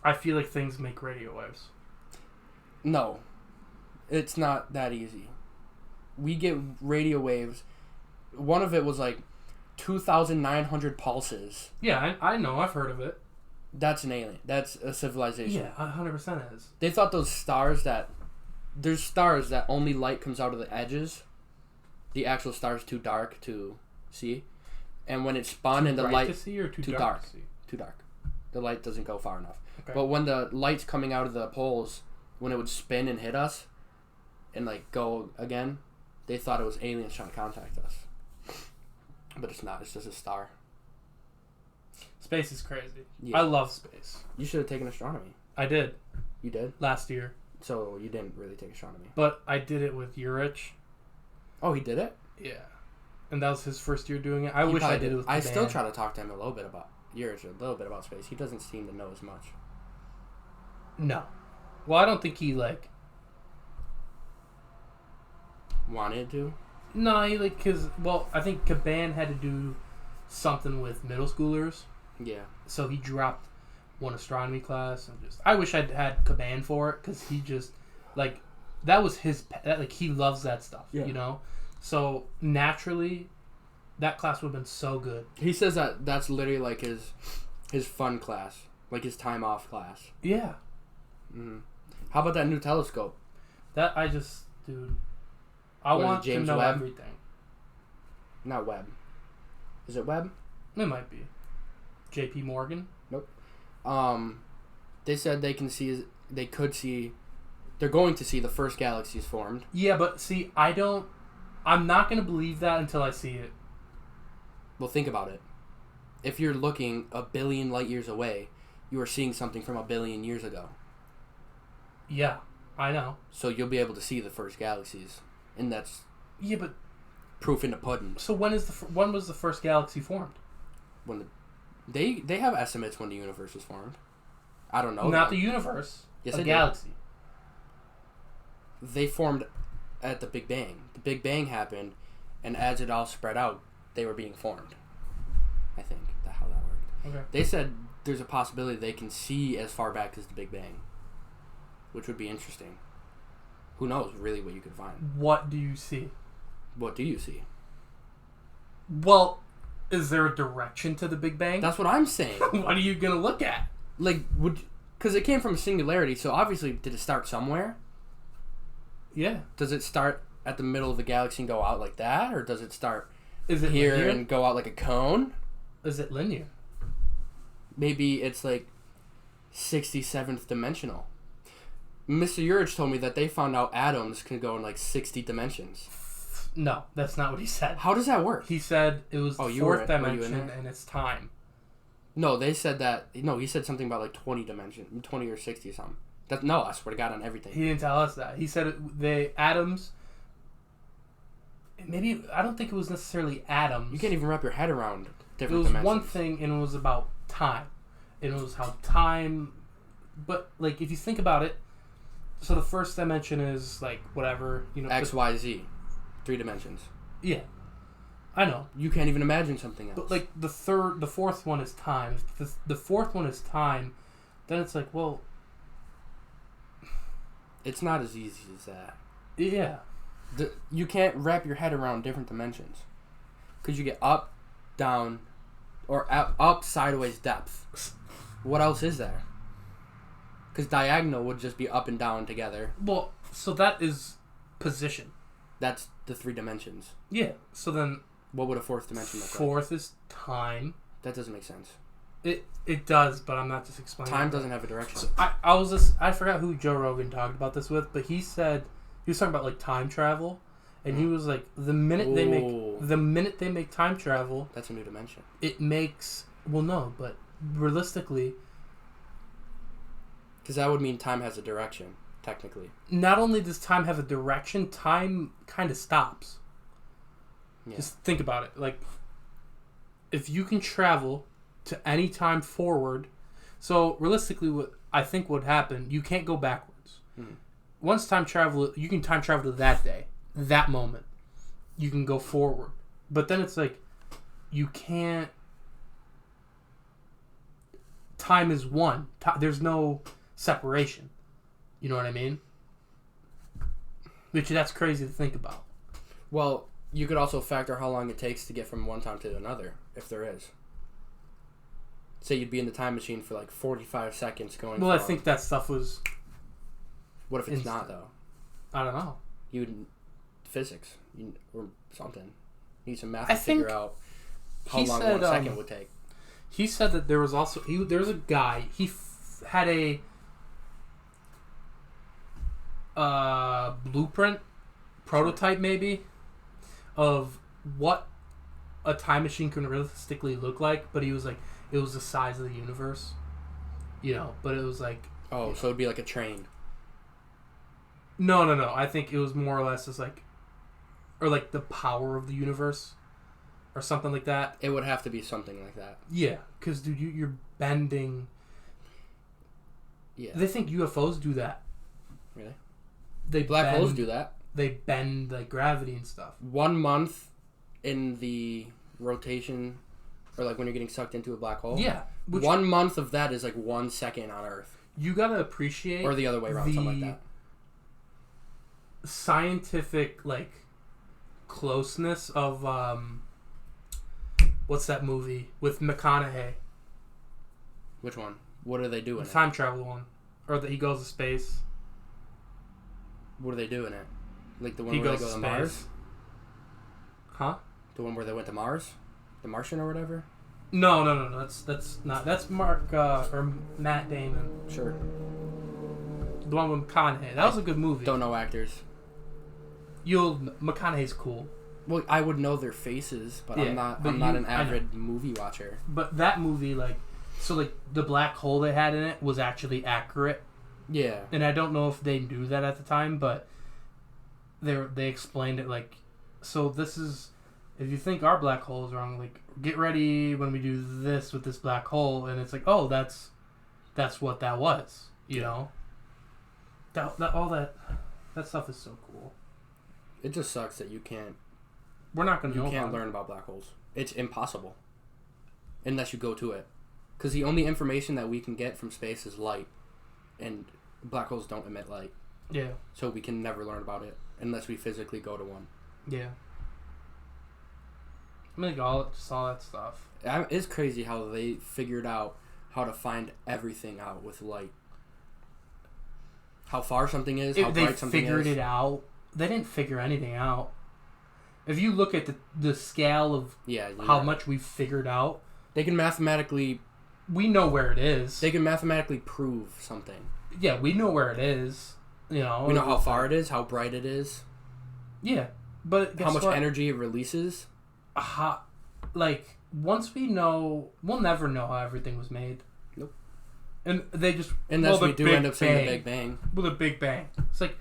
I feel like things make radio waves. No, it's not that easy. We get radio waves. One of it was like 2,900 pulses. Yeah, I know. I've heard of it. That's an alien. That's a civilization. Yeah, 100% is. They thought those stars that... There's stars that only light comes out of the edges. The actual star's too dark to see. And when it spun and the light... to see or too dark? dark to see? Too dark. The light doesn't go far enough. Okay. But when the light's coming out of the poles, when it would spin and hit us and like go again, they thought it was aliens trying to contact us. But it's not. It's just a star. Space is crazy. Yeah. I love space. You should have taken astronomy. I did. You did? Last year. So you didn't really take astronomy. But I did it with Urich. Oh, he did it? Yeah. And that was his first year doing it. I wish I did it with I Caban. still try to talk to him a little bit about Urich, a little bit about space. He doesn't seem to know as much. No. Well, I don't think he, like... Wanted to? No, he, like, because... Well, I think Caban had to do something with middle schoolers. Yeah. So he dropped one astronomy class. And just... I wish I'd had Caban for it, because he just... Like, that was his... Like, he loves that stuff, you know? So, naturally, that class would have been so good. He says that that's literally, like, his fun class. Like, his time off class. Yeah. Mm-hmm. How about that new telescope? That, I just... Dude... I want to know Webb? everything. Not Webb. Is it Webb? It might be. J.P. Morgan? Nope. They said they could see, they're going to see the first galaxies formed. Yeah, but see, I'm not going to believe that until I see it. Well, think about it. If you're looking 1 billion light years away, you are seeing something from 1 billion years ago. Yeah, I know. So you'll be able to see the first galaxies. And that's but proof in the pudding. So when was the first galaxy formed? When they have estimates when the universe was formed. I don't know. Not the universe. Yes, a galaxy. They formed at the Big Bang. The Big Bang happened, and as it all spread out, they were being formed. I think that's how that worked. Okay. They said there's a possibility they can see as far back as the Big Bang, which would be interesting. Who knows, really, what you could find. What do you see? What do you see? Well, is there a direction to the Big Bang? That's what I'm saying. What are you going to look at? Like, because it came from a singularity, so obviously, did it start somewhere? Yeah. Does it start at the middle of the galaxy and go out like that? Or does it start here linear? And go out like a cone? Is it linear? Maybe it's like 67th dimensional. Mr. Urich told me that they found out atoms can go in like 60 dimensions. No, that's not what he said. How does that work? He said it was the fourth dimension and it's time. No, they said that... No, he said something about like 20 dimension, 20 or 60 or something. No, I swear to God on everything. He didn't tell us that. He said the atoms... Maybe... I don't think it was necessarily atoms. You can't even wrap your head around different dimensions. It was one thing and it was about time. And it was how time... But, like, if you think about it, so the first dimension is, like, whatever, you know... X, Y, Z. 3 dimensions. Yeah. I know. You can't even imagine something else. But, like, the fourth one is time. If the fourth one is time, then it's like, well... It's not as easy as that. Yeah. You can't wrap your head around different dimensions. Because you get up, down, or up, sideways, depth. What else is there? Because diagonal would just be up and down together. Well, so that is position. That's the 3 dimensions. Yeah. So then... What would a 4th dimension look like? 4th is time. That doesn't make sense. It does, but I'm not just explaining. Time doesn't have a direction. So I forgot who Joe Rogan talked about this with, but he said he was talking about like time travel, and he was like the minute they make time travel, that's a new dimension. It makes but realistically, because that would mean time has a direction technically. Not only does time have a direction, time kind of stops. Yeah. Just think about it. Like, if you can travel to any time forward, so realistically, what I think would happen, you can't go backwards. Mm-hmm. Once time travel, you can time travel to that day, that moment. You can go forward, but then it's like you can't. Time is one. There's no separation. You know what I mean? Which that's crazy to think about. Well, you could also factor how long it takes to get from one time to another, if there is. Say you'd be in the time machine for like 45 seconds going. Well, I think that stuff was. What if it's not though? I don't know. You would physics or something. You need some math to figure out how long 1 second would take. He said that there was also there was a guy. He had a blueprint, prototype maybe, of what a time machine can realistically look like. But he was like, it was the size of the universe, But it was like, so it'd be like a train. No. I think it was more or less just like, or like the power of the universe, or something like that. It would have to be something like that. Yeah, because dude, you're bending. Yeah. They think UFOs do that. Really? Black holes do that. They bend like gravity and stuff. 1 month in the rotation, or like when you're getting sucked into a black hole. Yeah. 1 month of that is like 1 second on Earth. You gotta appreciate. Or the other way around, something like that. Scientific like closeness of what's that movie with McConaughey? Which one? What are they doing? The time travel one, or that he goes to space. What are they doing it? Like the one where they go to Mars? Huh? The one where they went to Mars? The Martian or whatever? No. That's not. That's Mark or Matt Damon. Sure. The one with McConaughey. That was a good movie. Don't know actors. McConaughey's cool. Well, I would know their faces, but yeah, I'm not an avid movie watcher. But that movie, like, so like the black hole they had in it was actually accurate. Yeah. And I don't know if they knew that at the time, but they explained it like, so this is, if you think our black hole is wrong, like, get ready when we do this with this black hole, and it's like, oh, that's what that was, That all that stuff is so cool. It just sucks that you can't. We're not going to know. You can't learn about black holes. It's impossible, unless you go to it, because the only information that we can get from space is light, and black holes don't emit light. Yeah. So we can never learn about it unless we physically go to one. Yeah. I mean, like just all that stuff. It's crazy how they figured out how to find everything out with light. How far something is, how bright something is. They figured it out. They didn't figure anything out. If you look at the scale of how much we've figured out, they can mathematically. We know where it is. They can mathematically prove something. Yeah, we know where it is. We know how far it is, how bright it is. Yeah, but how much energy it releases. Like, once we know, we'll never know how everything was made. Nope. And they just unless we do end up saying the Big Bang. Well, the Big Bang. It's like,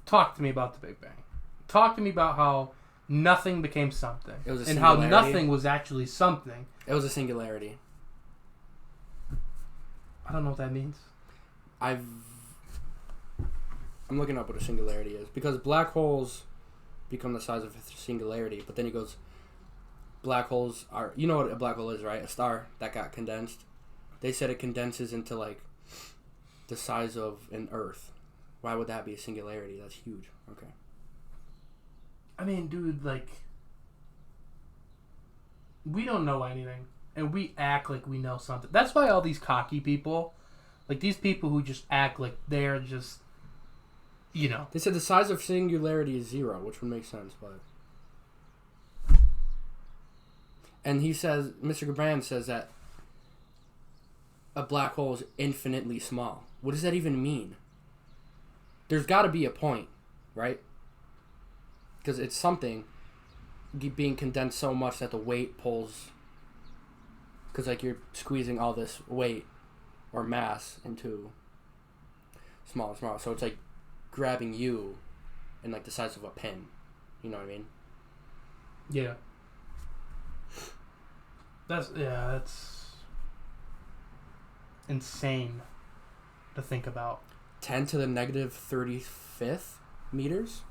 talk to me about the Big Bang. Talk to me about how nothing became something. It was a and singularity. How nothing was actually something. It was a singularity. I don't know what that means. I'm looking up what a singularity is, because black holes become the size of a singularity, but then he goes, black holes are, you know what a black hole is, right? A star that got condensed. They said it condenses into like the size of an Earth. Why would that be a singularity? That's huge. Okay. I mean, dude, like, we don't know anything, and we act like we know something. That's why all these cocky people, like these people who just act like they're just, you know. They said the size of singularity is 0, which would make sense, but... And he says, Mr. Gabran says that a black hole is infinitely small. What does that even mean? There's got to be a point, right? Because it's something being condensed so much that the weight pulls... Because, like, you're squeezing all this weight or mass into smaller and smaller. So it's like grabbing you in, like, the size of a pin. You know what I mean? Yeah. That's insane to think about. 10 to the negative 35th meters?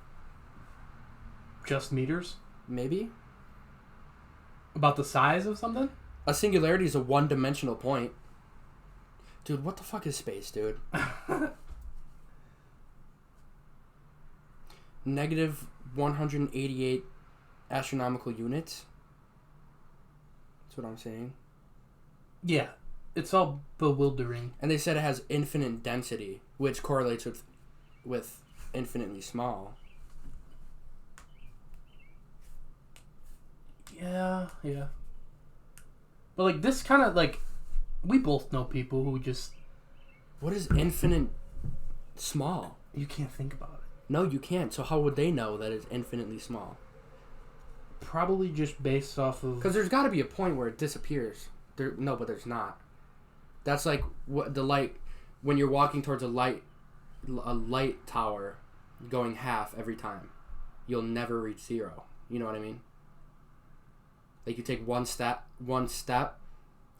Just meters? Maybe? About the size of something? A singularity is a one-dimensional point. Dude, what the fuck is space, dude? Negative 188 astronomical units? That's what I'm saying. Yeah. It's all bewildering. And they said it has infinite density, which correlates with infinitely small. Yeah. But, like, this kind of, like, we both know people who just... What is infinite small? You can't think about it. No, you can't. So how would they know that it's infinitely small? Probably just based off of... Because there's got to be a point where it disappears. No, but there's not. That's like what the light... When you're walking towards a light tower going half every time, you'll never reach 0. You know what I mean? Like, you take one step,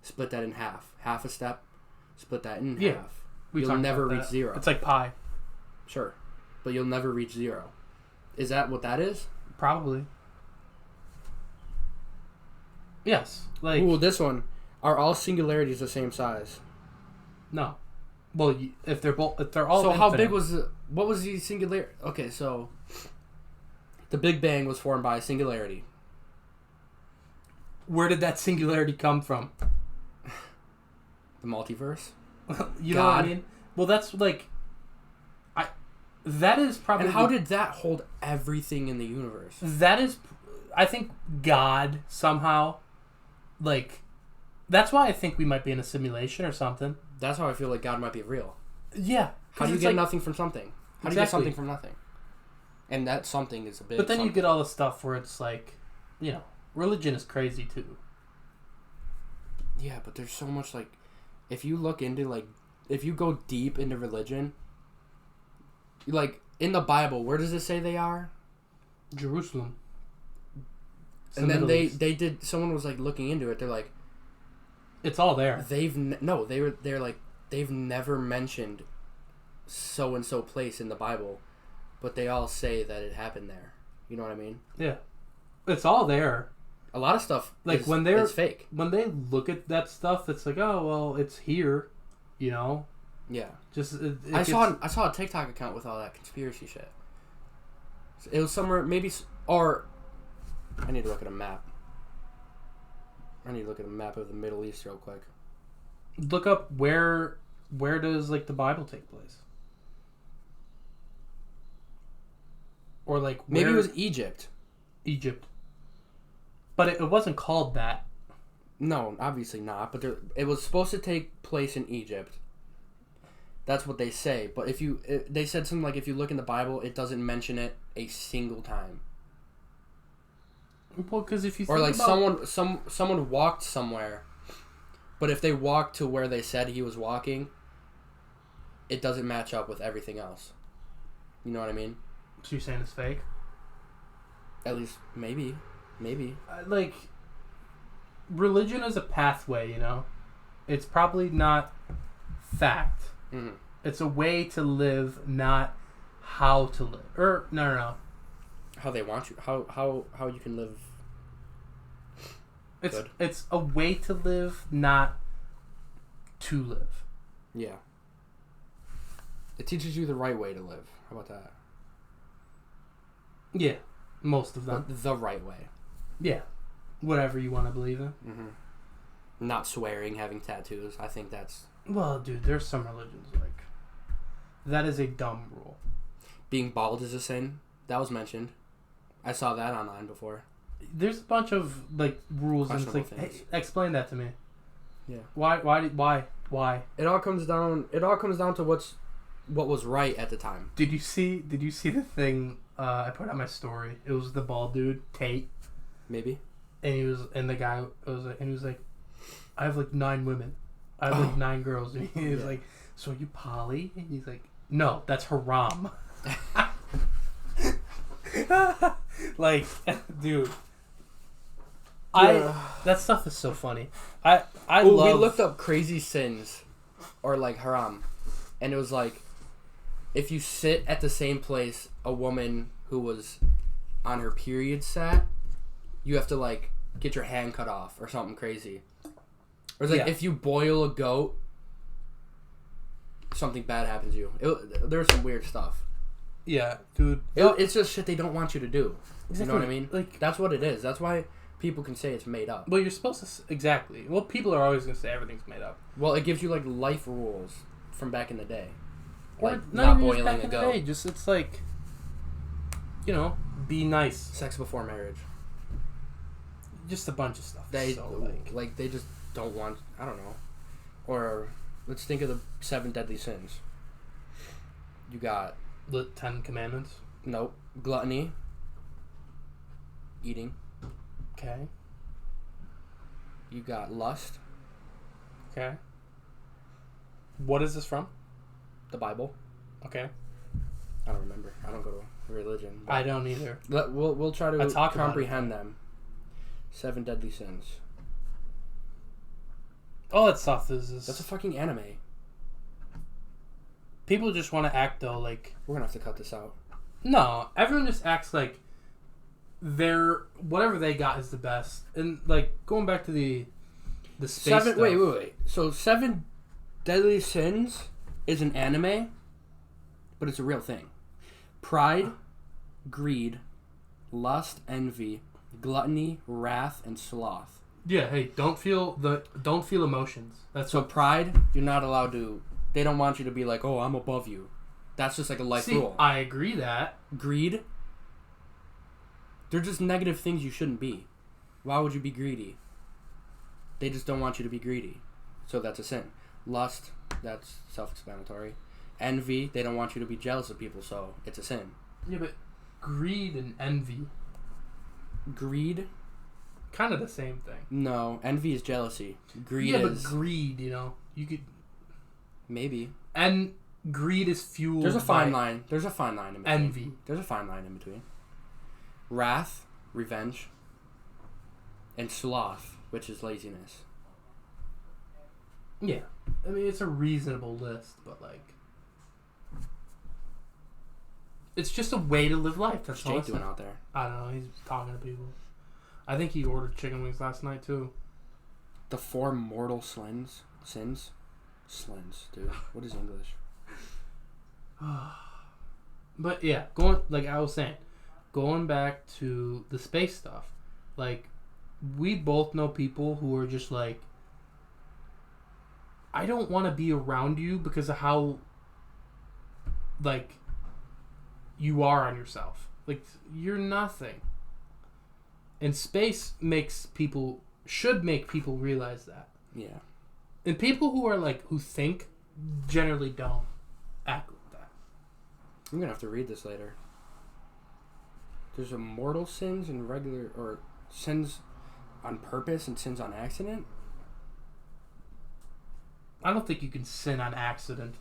split that in half. Half a step, split that in half. You'll never reach 0. It's like pi. Sure. But you'll never reach 0. Is that what that is? Probably. Yes. Like... Ooh, this one. Are all singularities the same size? No. Well, if they're all So infinite. how big was what was the singularity? Okay, so the Big Bang was formed by a singularity. Where did that singularity come from? The multiverse? You know what I mean? Well, that's like... That is probably... And how did that hold everything in the universe? That is... I think God somehow... Like... That's why I think we might be in a simulation or something. That's how I feel like God might be real. Yeah. How do you get nothing from something? How do you get something from nothing? And that something is a big But then something. you get all the stuff where it's like... You know... Religion is crazy too. Yeah, but there's so much, like... If you look into, like... If you go deep into religion... Like, in the Bible, where does it say they are? Jerusalem. And then they did... Someone was, like, looking into it. They're like... It's all there. They're like... They've never mentioned so-and-so place in the Bible. But they all say that it happened there. You know what I mean? Yeah. It's all there. A lot of stuff like is, is fake. When they look at that stuff, it's like, oh, well, it's here. You know? Yeah. Just I saw a TikTok account with all that conspiracy shit. It was somewhere, maybe... Or... I need to look at a map. I need to look at a map of the Middle East real quick. Look up where does, like, the Bible take place? Or, like, where... Maybe it was Egypt. Egypt. But it wasn't called that. No, obviously not. But it was supposed to take place in Egypt. That's what they say. But they said something like, if you look in the Bible, it doesn't mention it a single time. Well, because if you think or like about... someone walked somewhere, but if they walked to where they said he was walking, it doesn't match up with everything else. You know what I mean? So you're saying it's fake? At least maybe. Like, religion is a pathway, you know? It's probably not fact. Mm-hmm. It's a way to live, not how to live. Or, no. How they want you. How you can live. It's a way to live, not to live. Yeah. It teaches you the right way to live. How about that? Yeah, most of them. But the right way. Yeah, whatever you want to believe in. Mm-hmm. Not swearing, having tattoos. I think that's... Well, dude, there's some religions, like... That is a dumb rule. Being bald is a sin. That was mentioned. I saw that online before. There's a bunch of, like, rules and it's like, hey, explain that to me. Yeah. Why? It all comes down to what was right at the time. Did you see the thing I put on my story? It was the bald dude, Tate. Maybe. And the guy was like, I have like 9 women. I have like 9 girls. And he was like, so are you poly? And he's like, no, that's haram. Like, dude. That stuff is so funny. I love... We looked up crazy sins, or like haram, and it was like, if you sit at the same place a woman who was on her period sat, you have to like get your hand cut off or something crazy. Or it's like if you boil a goat, something bad happens to you. There's some weird stuff. Yeah, dude. It's just shit they don't want you to do. Exactly. You know what I mean? Like, that's what it is. That's why people can say it's made up. Well, you're supposed to... Exactly. Well, people are always going to say everything's made up. Well, it gives you, like, life rules from back in the day. Or like, not boiling back a goat. Just, it's like... You know, be nice. Sex before marriage. Just a bunch of stuff. They they just don't want... I don't know. Or, let's think of the 7 deadly sins. You got... The 10 Commandments? Nope. Gluttony. Eating. Okay. You got lust. Okay. What is this from? The Bible. Okay. I don't remember. I don't go to religion. I don't either. We'll try to comprehend them. 7 deadly sins. All that stuff is... That's a fucking anime. People just want to act, though, like... We're gonna have to cut this out. No. Everyone just acts like whatever they got is the best. And, like, going back to the space stuff... Wait. So, 7 deadly sins is an anime, but it's a real thing. Pride, greed, lust, envy, gluttony, wrath, and sloth. Yeah, hey, don't feel emotions. That's so pride, you're not allowed to... They don't want you to be like, oh, I'm above you. That's just like a life rule. I agree that. Greed, they're just negative things you shouldn't be. Why would you be greedy? They just don't want you to be greedy. So that's a sin. Lust, that's self-explanatory. Envy, they don't want you to be jealous of people, so it's a sin. Yeah, but greed and envy... Greed? Kind of the same thing. No, envy is jealousy. Greed is... Yeah, but greed, you know, you could... Maybe. And greed is fueled There's a fine line. There's a fine line in between. Envy. There's a fine line in between. Wrath, revenge, and sloth, which is laziness. Yeah. I mean, it's a reasonable list, but, like... It's just a way to live life. That's What's Jake doing out there? I don't know. He's talking to people. I think he ordered chicken wings last night, too. The 4 mortal sins? Slins, dude. What is English? But yeah, like I was saying, going back to the space stuff, like, we both know people who are just like, I don't want to be around you because of how, like, you are on yourself. Like, you're nothing. And space should make people realize that. Yeah. And people who are like, who think, generally don't act like that. I'm gonna have to read this later. There's a mortal sins and regular, or sins on purpose and sins on accident? I don't think you can sin on accident.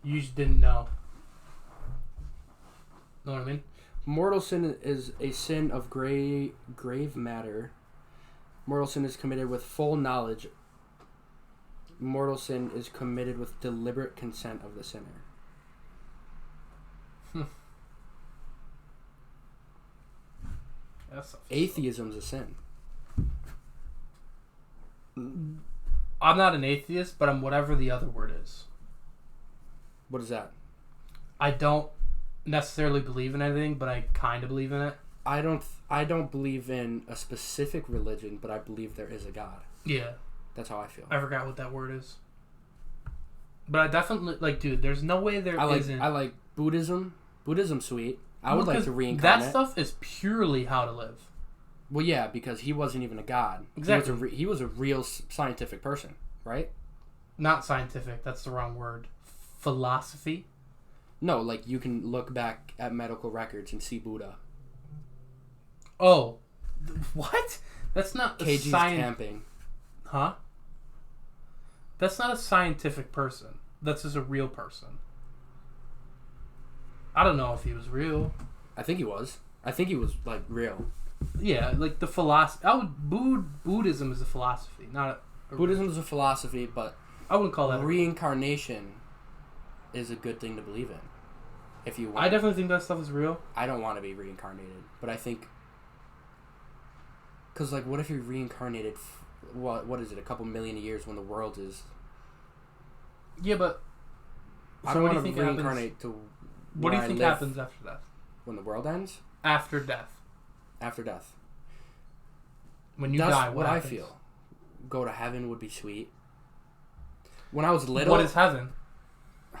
You just didn't know. Know what I mean? Mortal sin is a sin of grave matter. Mortal sin is committed with full knowledge. Mortal sin is committed with deliberate consent of the sinner. Atheism's a sin. I'm not an atheist, but I'm whatever the other word is. What is that? I don't necessarily believe in anything, but I kind of believe in it. I don't believe in a specific religion, but I believe there is a God. Yeah. That's how I feel. I forgot what that word is. But I definitely, like, dude, there's no way isn't. I like Buddhism. Buddhism's sweet. I would like to reincarnate. That stuff is purely how to live. Well, yeah, because he wasn't even a god. Exactly. He was a real scientific person, right? Not scientific. That's the wrong word. Philosophy? No, like, you can look back at medical records and see Buddha. Oh. What? That's not KG's camping. Huh? That's not a scientific person. That's just a real person. I don't know if he was real. I think he was. I think he was, like, real. Yeah, like the philosophy. Buddhism is a philosophy, not a Buddhism is a philosophy, but I wouldn't call that reincarnation is a good thing to believe in. If you want. I definitely think that stuff is real. I don't want to be reincarnated, but I think because, like, what if you're reincarnated? What is it? A couple million years when the world is. Yeah, but. I don't want to reincarnate to. What do you think happens after death? When the world ends? After death. After death. When you die, what happens? I feel. Go to heaven would be sweet. When I was little. What is heaven? I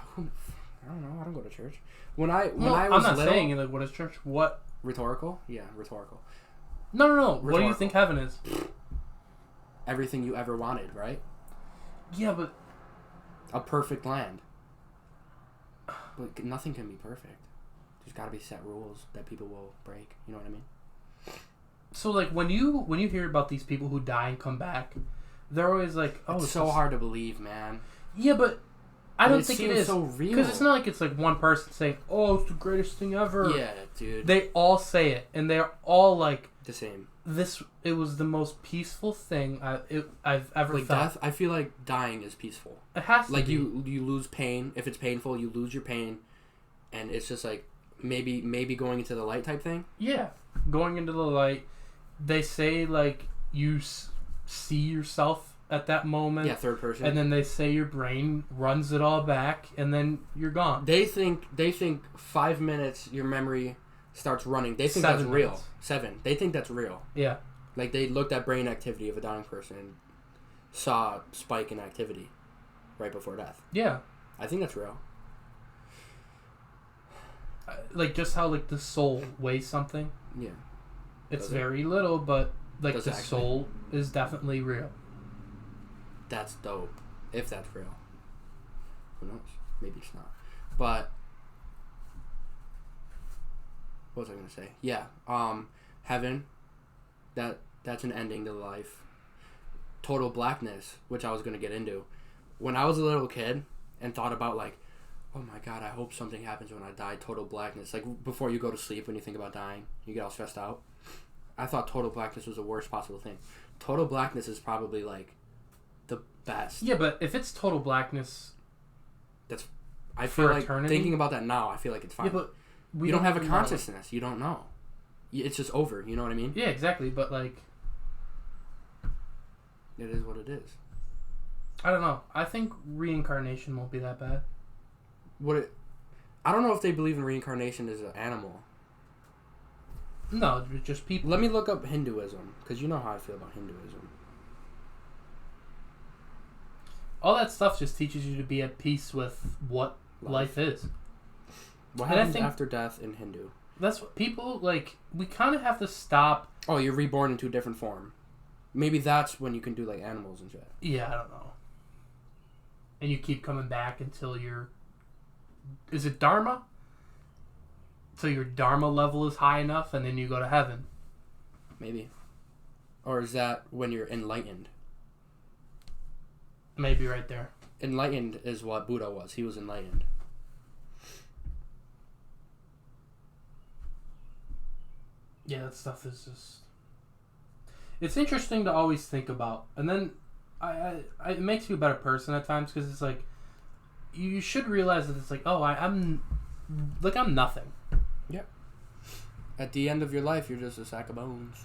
don't know. I don't go to church. When I was I'm not little, saying like what is church. What? Rhetorical? Yeah, rhetorical. No. Rhetorical. What do you think heaven is? Everything you ever wanted, right? Yeah, but a perfect land. But nothing can be perfect. There's got to be set rules that people will break. You know what I mean? So, like, when you hear about these people who die and come back, they're always like, "Oh, it's so hard to believe, man." Yeah, but I don't think it is so real because it's not like it's like one person saying, "Oh, it's the greatest thing ever." Yeah, dude. They all say it, and they're all like the same. It was the most peaceful thing I've ever like felt. Death, I feel like dying is peaceful. It has to like be. you lose pain. If it's painful, you lose your pain, and it's just like maybe going into the light type thing. Yeah, going into the light. They say like you see yourself at that moment. Yeah, third person. And then they say your brain runs it all back, and then you're gone. They think 5 minutes your memory starts running. They think 7 that's real. minutes. 7. They think that's real. Yeah. Like they looked at brain activity of a dying person and saw a spike in activity right before death. Yeah. I think that's real. Like just how like the soul weighs something. Yeah. It's very little, but like Does the it actually? soul is definitely real. That's dope. If that's real. Who knows? Maybe it's not. But what was I gonna say? Yeah. Heaven. That's an ending to life. Total blackness, which I was gonna get into. When I was a little kid and thought about like, oh my god, I hope something happens when I die. Total blackness. Like before you go to sleep when you think about dying, you get all stressed out. I thought total blackness was the worst possible thing. Total blackness is probably like the best. Yeah, but if it's total blackness, I feel like eternity? thinking about that now, I feel like it's fine. Yeah, but you don't have a consciousness. You don't know. It's just over. You know what I mean? Yeah, exactly. But like, it is what it is. I don't know. I think reincarnation won't be that bad. I don't know if they believe in reincarnation as an animal. No, just people. Let me look up Hinduism, because you know how I feel about Hinduism. All that stuff just teaches you to be at peace with what life is. What happens after death in Hindu? That's what people, like, we kind of have to stop. Oh, you're reborn into a different form. Maybe that's when you can do, like, animals and shit. Yeah, I don't know. And you keep coming back until you're... Is it Dharma? So your Dharma level is high enough, and then you go to heaven. Maybe. Or is that when you're enlightened? Maybe right there. Enlightened is what Buddha was. He was enlightened. Yeah, that stuff is just... It's interesting to always think about. And then it makes you a better person at times, because it's like, you should realize that it's like, oh, I'm nothing. Yeah. At the end of your life, you're just a sack of bones.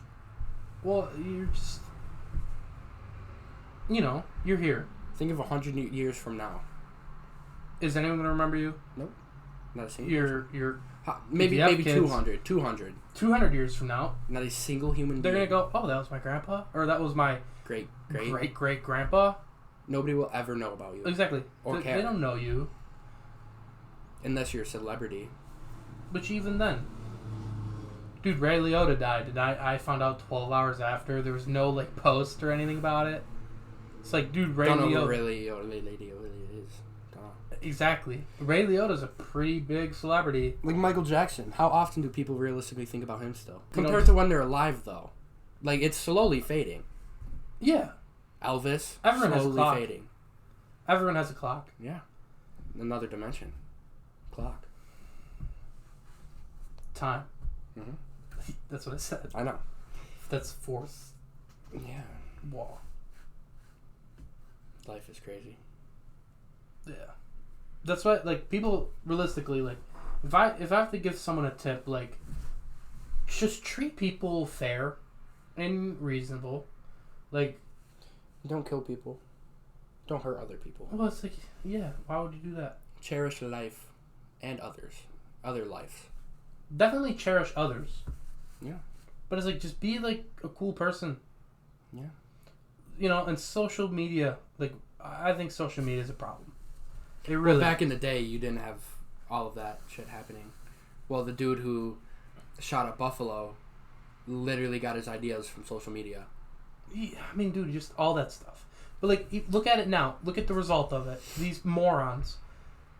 Well, you're just... You're here. Think of 100 years from now. Is anyone gonna remember you? Nope. Not a single. Your maybe kids, 200. 200 years from now, Not a single human they're being. gonna go, oh, that was my grandpa, or that was my Great grandpa. Nobody will ever know about you. Exactly. Or care. They don't know you. Unless you're a celebrity. But even then, dude, Ray Liotta died, and I found out 12 hours after. There was no like post or anything about it. It's like, dude, Ray Liotta. Don't know who Ray Liotta is. Exactly. Ray Liotta's a pretty big celebrity. Like Michael Jackson. How often do people realistically think about him still? You know, Compared to when they're alive, though. Like, it's slowly fading. Yeah. Elvis, Everyone has a slowly clock. fading. Everyone has a clock. Yeah. Another dimension. Clock. Time. Mm-hmm. That's what I said. I know. That's fourth Yeah. wall. Life is crazy. Yeah. That's why, like, people, realistically, like, if I have to give someone a tip, like, just treat people fair and reasonable. Like, Don't kill people. Don't hurt other people. well, it's like, yeah, why would you do that? Cherish life and others. Other lives. Definitely cherish others. Yeah. But it's like, just be, like, a cool person. Yeah. You know, and social media, like, I think social media is a problem. It really. Well, back in the day, you didn't have all of that shit happening. Well, the dude who shot at Buffalo literally got his ideas from social media. Yeah, I mean, dude, just all that stuff. But, like, look at it now. Look at the result of it. These morons.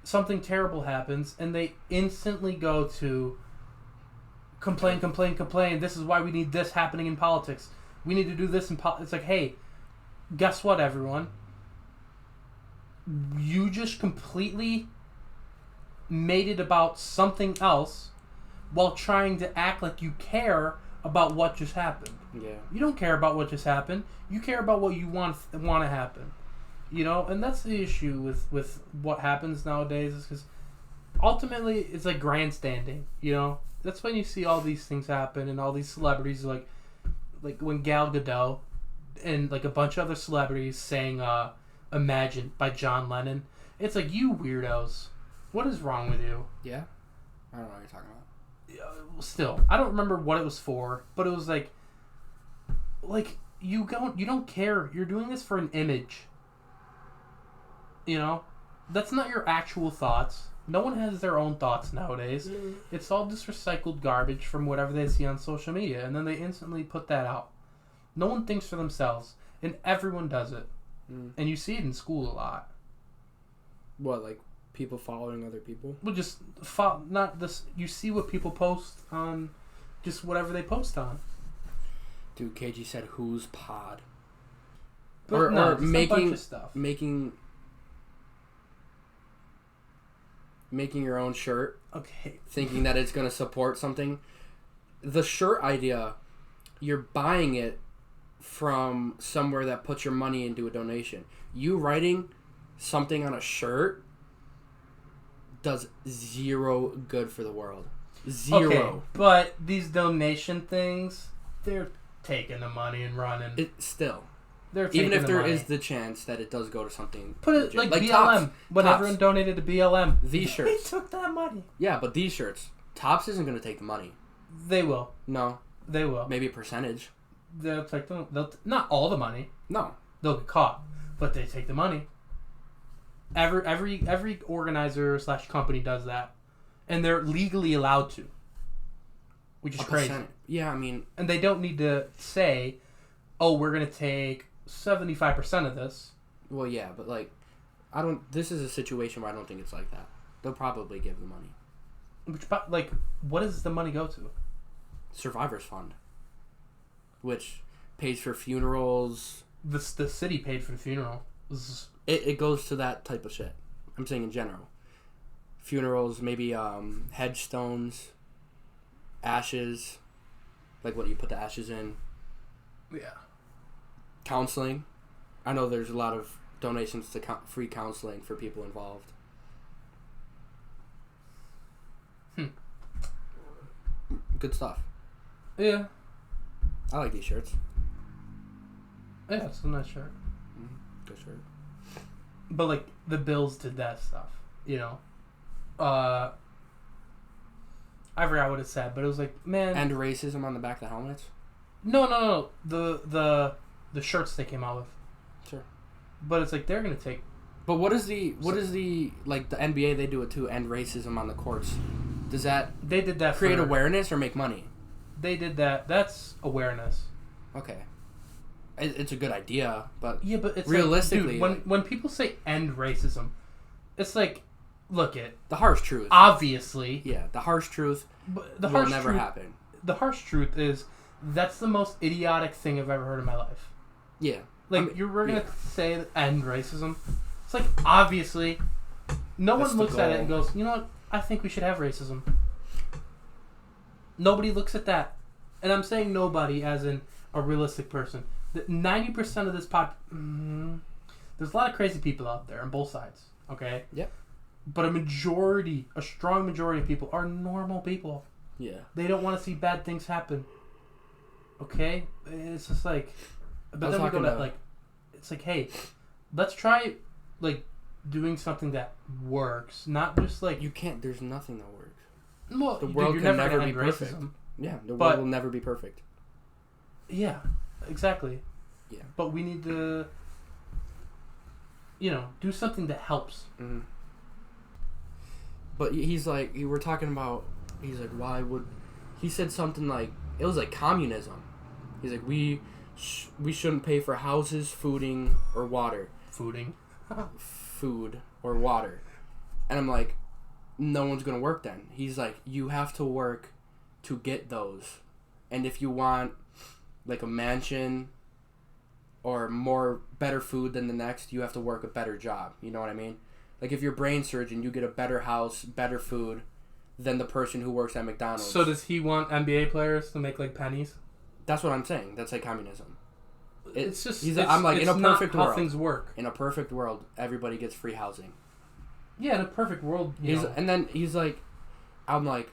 Something terrible happens, and they instantly go to complain. This is why we need this happening in politics. We need to do this in politics. It's like, hey, guess what, everyone? You just completely made it about something else while trying to act like you care about what just happened. Yeah. You don't care about what just happened. You care about what you want to happen. You know, and that's the issue with what happens nowadays, is because ultimately it's like grandstanding. You know, that's when you see all these things happen and all these celebrities, like when Gal Gadot and like a bunch of other celebrities sang "Imagine" by John Lennon. It's like, you weirdos, what is wrong with you? Yeah? I don't know what you're talking about. Still, I don't remember what it was for, but it was like you don't care. You're doing this for an image. You know, that's not your actual thoughts. No one has their own thoughts nowadays. It's all just recycled garbage from whatever they see on social media, and then they instantly put that out. No one thinks for themselves, and everyone does it. And you see it in school a lot. What, like people following other people? Well, just not this. You see what people post on, just whatever they post on. Dude, KG said, "Who's pod?" But or a bunch of stuff. Making your own shirt, Okay. thinking that it's gonna support something. The shirt idea, you're buying it from somewhere that puts your money into a donation. You writing something on a shirt does zero good for the world. Zero. Okay, but these donation things, they're taking the money and running. They're taking even if there money. is the chance that it does go to something. Put it legit. like BLM. Tops. When Tops. everyone donated to BLM, These shirts. they took that money. Yeah, but these shirts, Tops isn't going to take the money. They will. No. They will. Maybe a percentage. They'll take them. Not all the money. No. They'll get caught, but they take the money. Every organizer / company does that, and they're legally allowed to, which is crazy. Yeah, I mean, and they don't need to say, "Oh, we're gonna take 75% of this." Well, yeah, but like, this is a situation where I don't think it's like that. They'll probably give the money. Like, what does the money go to? Survivors Fund, which pays for funerals. The city paid for the funeral. It goes to that type of shit. I'm saying in general. Funerals, maybe headstones, ashes, like what you put the ashes in. Yeah. Counseling. I know there's a lot of donations to free counseling for people involved. Good stuff. Yeah. I like these shirts. Yeah, it's a nice shirt. Good shirt. But, like, the Bills did that stuff. you know, I forgot what it said, but it was like, man. And racism on the back of the helmets? No. The shirts they came out with. Sure. But it's like, they're going to take. But what is the like the NBA, they do it too, end racism on the courts. Does that they did that create awareness or make money? They did that. That's awareness. Okay. It's a good idea, but yeah, but it's realistically, like, dude, when people say end racism, it's like, look it. The harsh truth. Obviously. Yeah, the harsh truth will never happen. The harsh truth is that's the most idiotic thing I've ever heard in my life. Yeah. Like, we're going to say end racism. It's like, obviously, no one looks at it and goes, you know what, I think we should have racism. Nobody looks at that. And I'm saying nobody as in a realistic person. 90% of this there's a lot of crazy people out there on both sides, okay? Yep. But a strong majority of people are normal people. Yeah. They don't want to see bad things happen. Okay? It's just like... But then we go to, like... It's like, hey, let's try, like, doing something that works. Not just, like... You can't... There's nothing that works. Well, the world can never be perfect. Racism. Yeah, the world will never be perfect. Yeah, exactly. Yeah. But we need to, do something that helps. Mm-hmm. But he's like, we're talking about, he's like, why would... He said something like, it was like communism. He's like, we shouldn't pay for houses, food, or water. Food or water. And I'm like, no one's going to work then. He's like, you have to work to get those. And if you want, like, a mansion or better food than the next, you have to work a better job. You know what I mean? Like, if you're a brain surgeon, you get a better house, better food than the person who works at McDonald's. So does he want NBA players to make, like, pennies? That's what I'm saying. That's like communism. It's just... I'm like, in a perfect world. How things work. In a perfect world, everybody gets free housing. Yeah, in a perfect world, And then he's like, I'm like,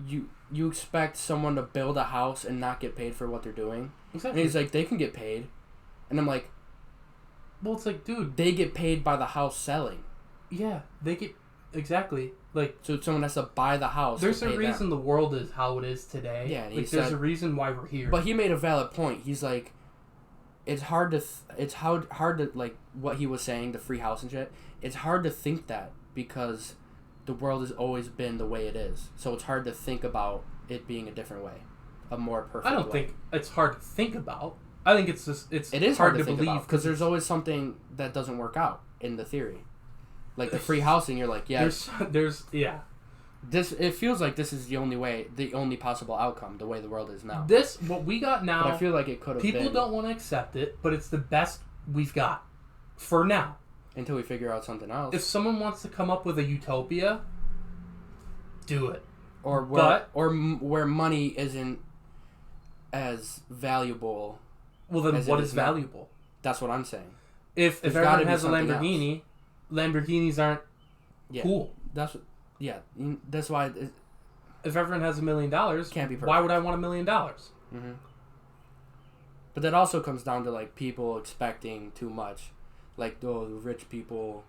you expect someone to build a house and not get paid for what they're doing? Exactly. And he's like, they can get paid. And I'm like, well, it's like, dude, they get paid by the house selling. Yeah, they get... Exactly. Like, so someone has to buy the house. There's a reason the world is how it is today. Yeah, and like, there's a reason why we're here. But he made a valid point. He's like, it's hard to like what he was saying, the free house and shit. It's hard to think that because the world has always been the way it is. So it's hard to think about it being a different way, a more perfect way. I don't think it's hard to think about. I think it is hard to believe because there's always something that doesn't work out in the theory. Like the free housing, you're like, yeah. It feels like this is the only possible outcome, the way the world is now. What we got now. But I feel like it could have been. People don't want to accept it, but it's the best we've got for now. Until we figure out something else. If someone wants to come up with a utopia, do it. Or where money isn't as valuable. Well, then what is valuable? That's what I'm saying. If everyone has a Lamborghini, Lamborghinis aren't cool. That's why. If everyone has $1 million, can't be perfect. Why would I want $1 million? Mm-hmm. But that also comes down to like people expecting too much. Like, the rich people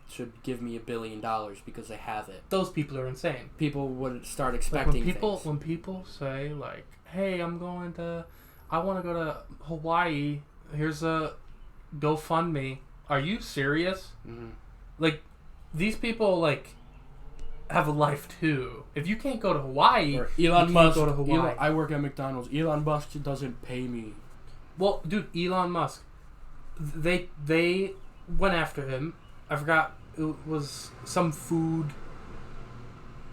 should give me $1 billion because they have it. Those people are insane. People would start expecting things. When people say, like, hey, I want to go to Hawaii, here's a GoFundMe. Are you serious? Mm-hmm. Like, these people, like, have a life, too. If you can't go to Hawaii, Elon Musk, go to Hawaii. I work at McDonald's. Elon Musk doesn't pay me. Well, dude, Elon Musk... They went after him. I forgot, it was some food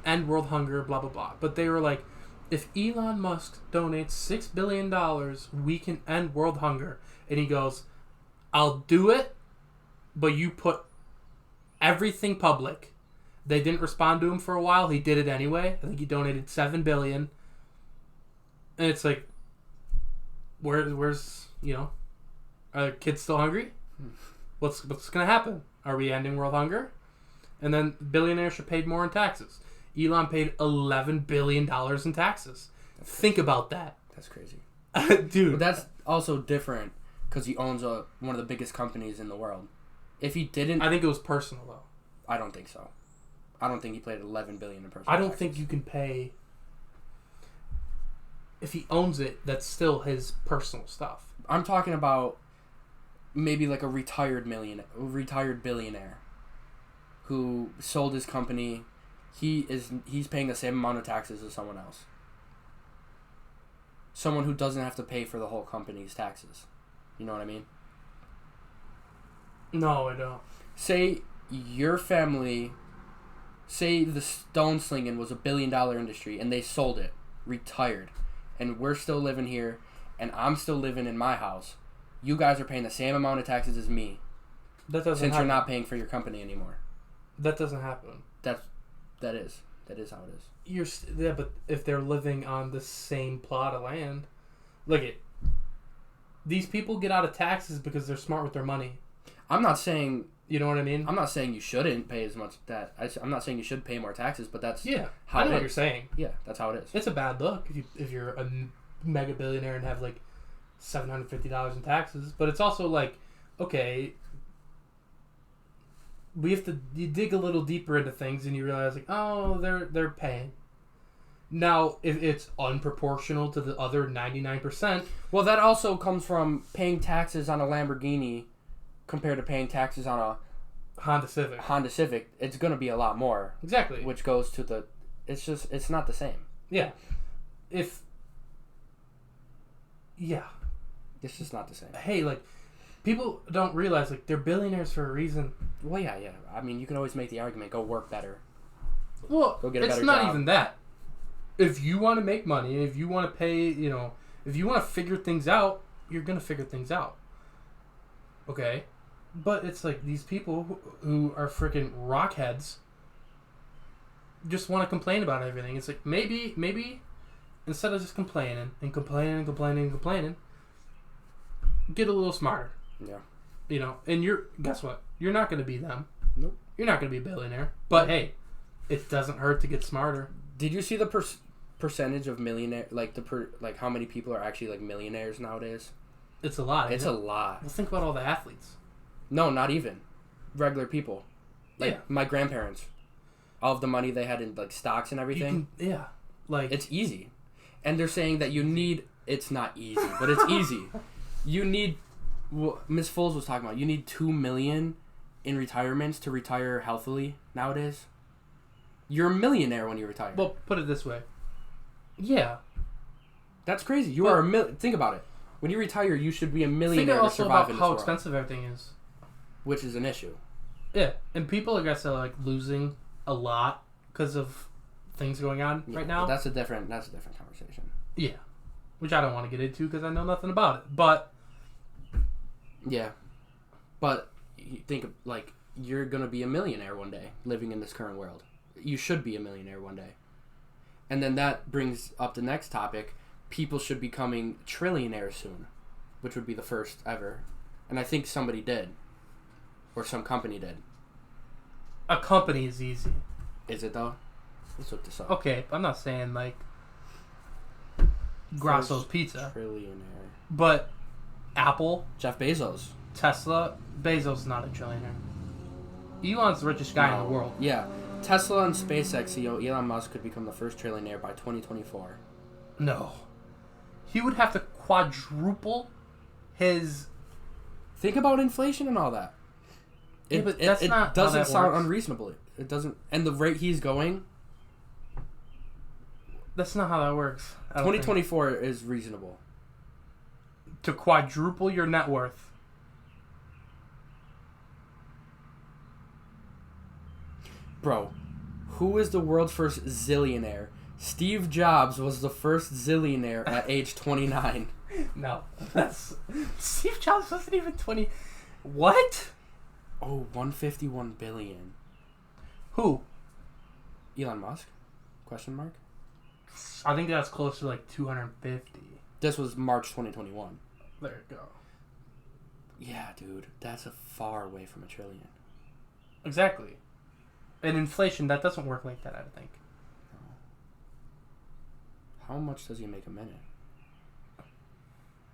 and world hunger, blah blah blah. But they were like, if Elon Musk donates $6 billion, we can end world hunger. And he goes, I'll do it, but you put everything public. They didn't respond to him for a while. He did it anyway. I think he donated $7 billion. And it's like, where's are kids still hungry? What's going to happen? Are we ending world hunger? And then billionaires should pay more in taxes. Elon paid $11 billion in taxes. Think about that. That's crazy. Dude. But that's also different because he owns one of the biggest companies in the world. If he didn't... I think it was personal, though. I don't think so. I don't think he paid $11 billion in personal I don't taxes. think you can pay... If he owns it, that's still his personal stuff. I'm talking about maybe like a retired billionaire who sold his company. He's paying the same amount of taxes as someone else. Someone who doesn't have to pay for the whole company's taxes. You know what I mean? No, I don't. Say your family, say the stone slinging was $1 billion industry and they sold it, retired, and we're still living here and I'm still living in my house. You guys are paying the same amount of taxes as me. That doesn't since happen. you're not paying for your company anymore. That doesn't happen. That is how it is. Yeah, but if they're living on the same plot of land, look it. These people get out of taxes because they're smart with their money. I'm not saying, you know what I mean. I'm not saying you shouldn't pay as much that. I'm not saying you should pay more taxes, but that's how I know what you're saying. Yeah, that's how it is. It's a bad look if you're a mega billionaire and have like $750 in taxes, but it's also like, okay, we have to dig a little deeper into things and you realize like, oh, they're paying. Now, if it's unproportional to the other 99%, well, that also comes from paying taxes on a Lamborghini compared to paying taxes on a Honda Civic. It's going to be a lot more. Exactly. Which goes to the, it's not the same. Yeah. It's just not the same. Hey, like, people don't realize, like, they're billionaires for a reason. Well, yeah. I mean, you can always make the argument, go work better. Well, go get a better it's not job. even that. If you want to make money, and if you want to pay, if you want to figure things out, you're going to figure things out. Okay? But it's like these people who are freaking rockheads just want to complain about everything. It's like, maybe, instead of just complaining, get a little smarter. Yeah. And guess what? You're not going to be them. Nope. You're not going to be a billionaire. But hey, it doesn't hurt to get smarter. Did you see the percentage of millionaire, like how many people are actually like millionaires nowadays? It's a lot. It's a lot. Well, think about all the athletes. No, not even regular people. Like my grandparents, all of the money they had in like stocks and everything. Like it's easy, and they're saying that you need. It's not easy, but it's easy. You need. Well, Miss Foles was talking about. You need $2 million in retirements to retire healthily nowadays. You're a millionaire when you retire. Well, put it this way. Yeah. That's crazy. You are a think about it. When you retire, you should be a millionaire to survive in this how world. expensive everything is. Which is an issue. Yeah. And people, I guess, are like losing a lot because of things going on right now. That's a different conversation. Yeah. Which I don't want to get into because I know nothing about it. But yeah. But you think like you're going to be a millionaire one day living in this current world. You should be a millionaire one day. And then that brings up the next topic. People should be becoming trillionaires soon, which would be the first ever. And I think somebody did. Or some company did. A company is easy. Is it though? Let's look this up. Okay, I'm not saying like Grasso's Pizza. Trillionaire. But Apple, Jeff Bezos. Tesla, Bezos is not a trillionaire. Elon's the richest guy in the world. Yeah. Tesla and SpaceX CEO Elon Musk could become the first trillionaire by 2024. No. He would have to quadruple his... Think about inflation and all that. Yeah, but that's not doesn't how that sound works. unreasonable. It doesn't... And the rate he's going... That's not how that works. 2024 is reasonable. To quadruple your net worth. Bro, who is the world's first zillionaire? Steve Jobs was the first zillionaire at age 29. No. That's... Steve Jobs wasn't even 20... What? Oh, 151 billion. Who? Elon Musk? Question mark? I think that's close to like 250. This was March 2021. There you go. Yeah, dude. That's a far away from a trillion. Exactly. And inflation, that doesn't work like that, I think. No. How much does he make a minute?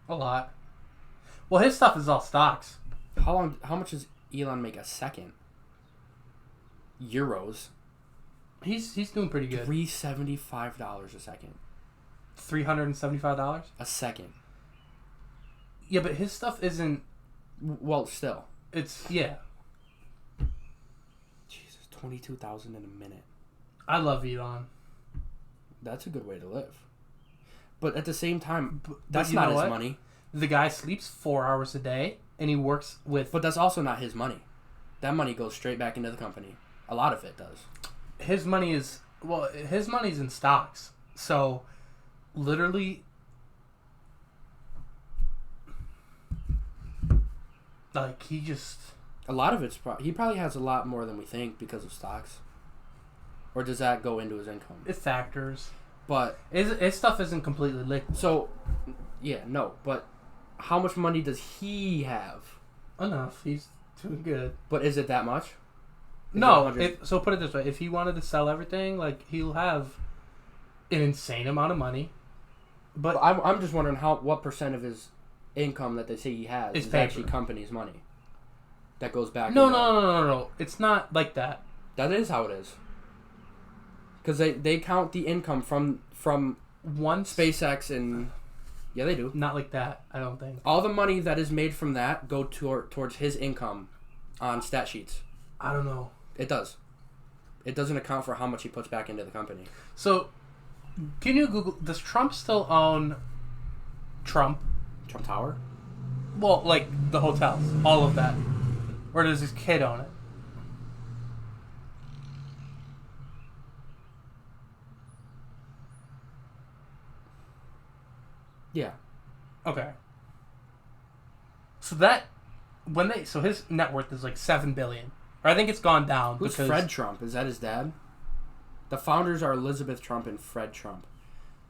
A lot. Well, his stuff is all stocks. How much is Elon make a second? Euros. He's doing pretty good. $375 a second. $375 A second. Yeah, but his stuff isn't. Well, still. It's Jesus, 22,000 in a minute. I love Elon. That's a good way to live. But at the same time, But that's you not know his what? money. The guy sleeps 4 hours a day, and he works with. But that's also not his money. That money goes straight back into the company. A lot of it does. His money is his money's in stocks. So, literally, like he just. A lot of it's he probably has a lot more than we think because of stocks. Or does that go into his income? It factors. But His stuff isn't completely liquid. so, yeah, no. But how much money does he have? Enough. He's doing good. But is it that much? Is No. it 100? So put it this way: if he wanted to sell everything, like he'll have an insane amount of money. But I'm just wondering what percent of his income that they say he has Is is paper. actually company's money. That goes back. No. It's not like that. That is how it is. Because they count the income from One SpaceX and yeah, they do. Not like that. I don't think. All the money that is made from that go towards his income on stat sheets. I don't know. It does. It doesn't account for how much he puts back into the company. So, can you Google? Does Trump still own Trump? Trump Tower? Well, like the hotels, all of that, or does his kid own it? Yeah. Okay. So his net worth is like $7 billion, or I think it's gone down. Who's because, Fred Trump? Is that his dad? The founders are Elizabeth Trump and Fred Trump.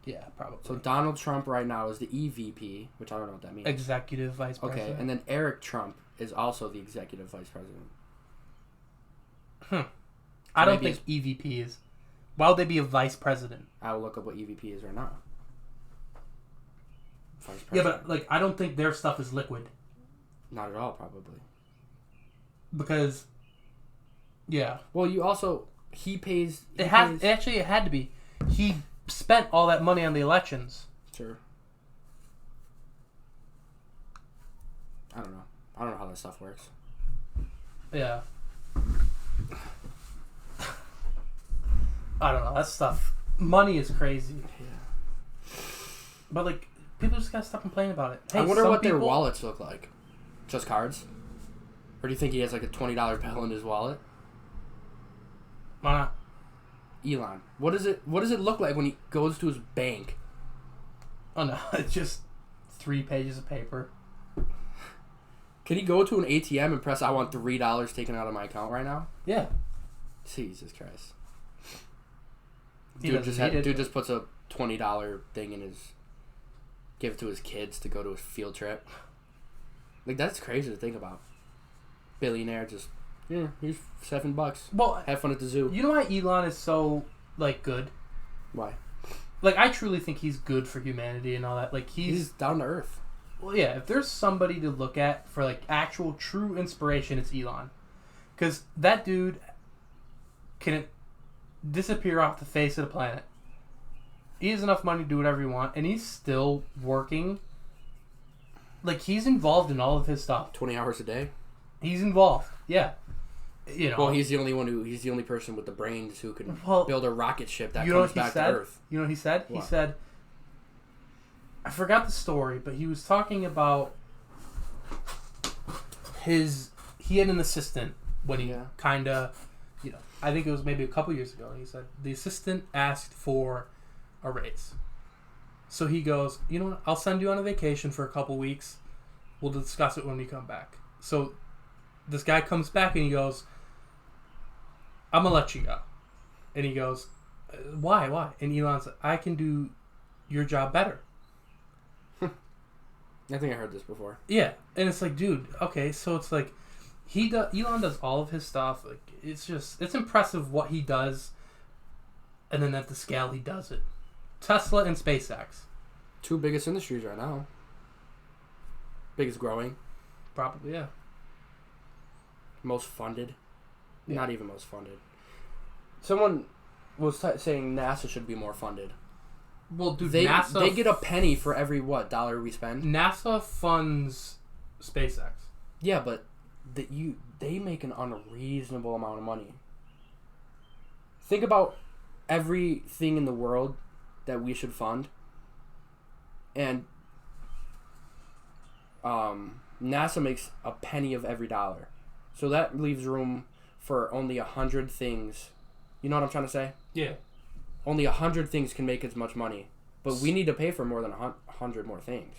Yeah, probably. So Donald Trump right now is the EVP, which I don't know what that means. Executive vice president. Okay, and then Eric Trump is also the executive vice president. I don't maybe think EVP is. Why would they be a vice president? I will look up what EVP is right now. Vice Yeah, president. but like I don't think their stuff is liquid Not at all, probably. because. Yeah. Well, you also he pays. It had to be. He spent all that money on the elections. Sure. I don't know. I don't know how that stuff works. Yeah. I don't know. That stuff. Money is crazy. Yeah. But like, people just gotta stop complaining about it. Hey, I wonder some what their people- wallets look like. Just cards? Or do you think he has like a $20 bill in his wallet? Why not? Elon. What does it look like when he goes to his bank? Oh no, it's just 3 pages of paper. Can he go to an ATM and press I want $3 taken out of my account right now? Yeah. Jesus Christ. He Dude doesn't need it. dude just puts a $20 thing in his give it to his kids to go to a field trip. Like that's crazy to think about. Billionaire just here's $7. Well, Have fun at the zoo. you know why Elon is so like good? Why? Like I truly think he's good for humanity and all that. Like He's down to earth. Well, yeah, if there's somebody to look at for, like, actual true inspiration, it's Elon. Because that dude can disappear off the face of the planet. He has enough money to do whatever he wants, and he's still working. Like, he's involved in all of his stuff. 20 hours a day? He's involved, yeah. You know. Well, he's the only person with the brains who can Well, build a rocket ship that you know comes what he back said? to Earth. You know what he said? What? He said, I forgot the story, but he was talking about he had an assistant when he kind of, I think it was maybe a couple years ago, and he said the assistant asked for a raise. So he goes, you know what, I'll send you on a vacation for a couple weeks. We'll discuss it when we come back. So this guy comes back and he goes, I'm going to let you go. And he goes, why? And Elon's like, I can do your job better. I think I heard this before. Yeah, and it's like, dude, okay, so it's like Elon does all of his stuff. Like, it's impressive what he does, and then at the scale he does it. Tesla and SpaceX, 2 biggest industries right now. Biggest growing. probably, yeah. most funded. Yeah. Not even most funded. Someone was saying NASA should be more funded. Well, dude, They NASA get a penny for every dollar we spend. NASA funds SpaceX. Yeah, but they make an unreasonable amount of money. Think about everything in the world that we should fund, and NASA makes a penny of every dollar, so that leaves room for only 100 things. You know what I'm trying to say? Yeah. Only 100 things can make as much money, but we need to pay for more than 100 more things.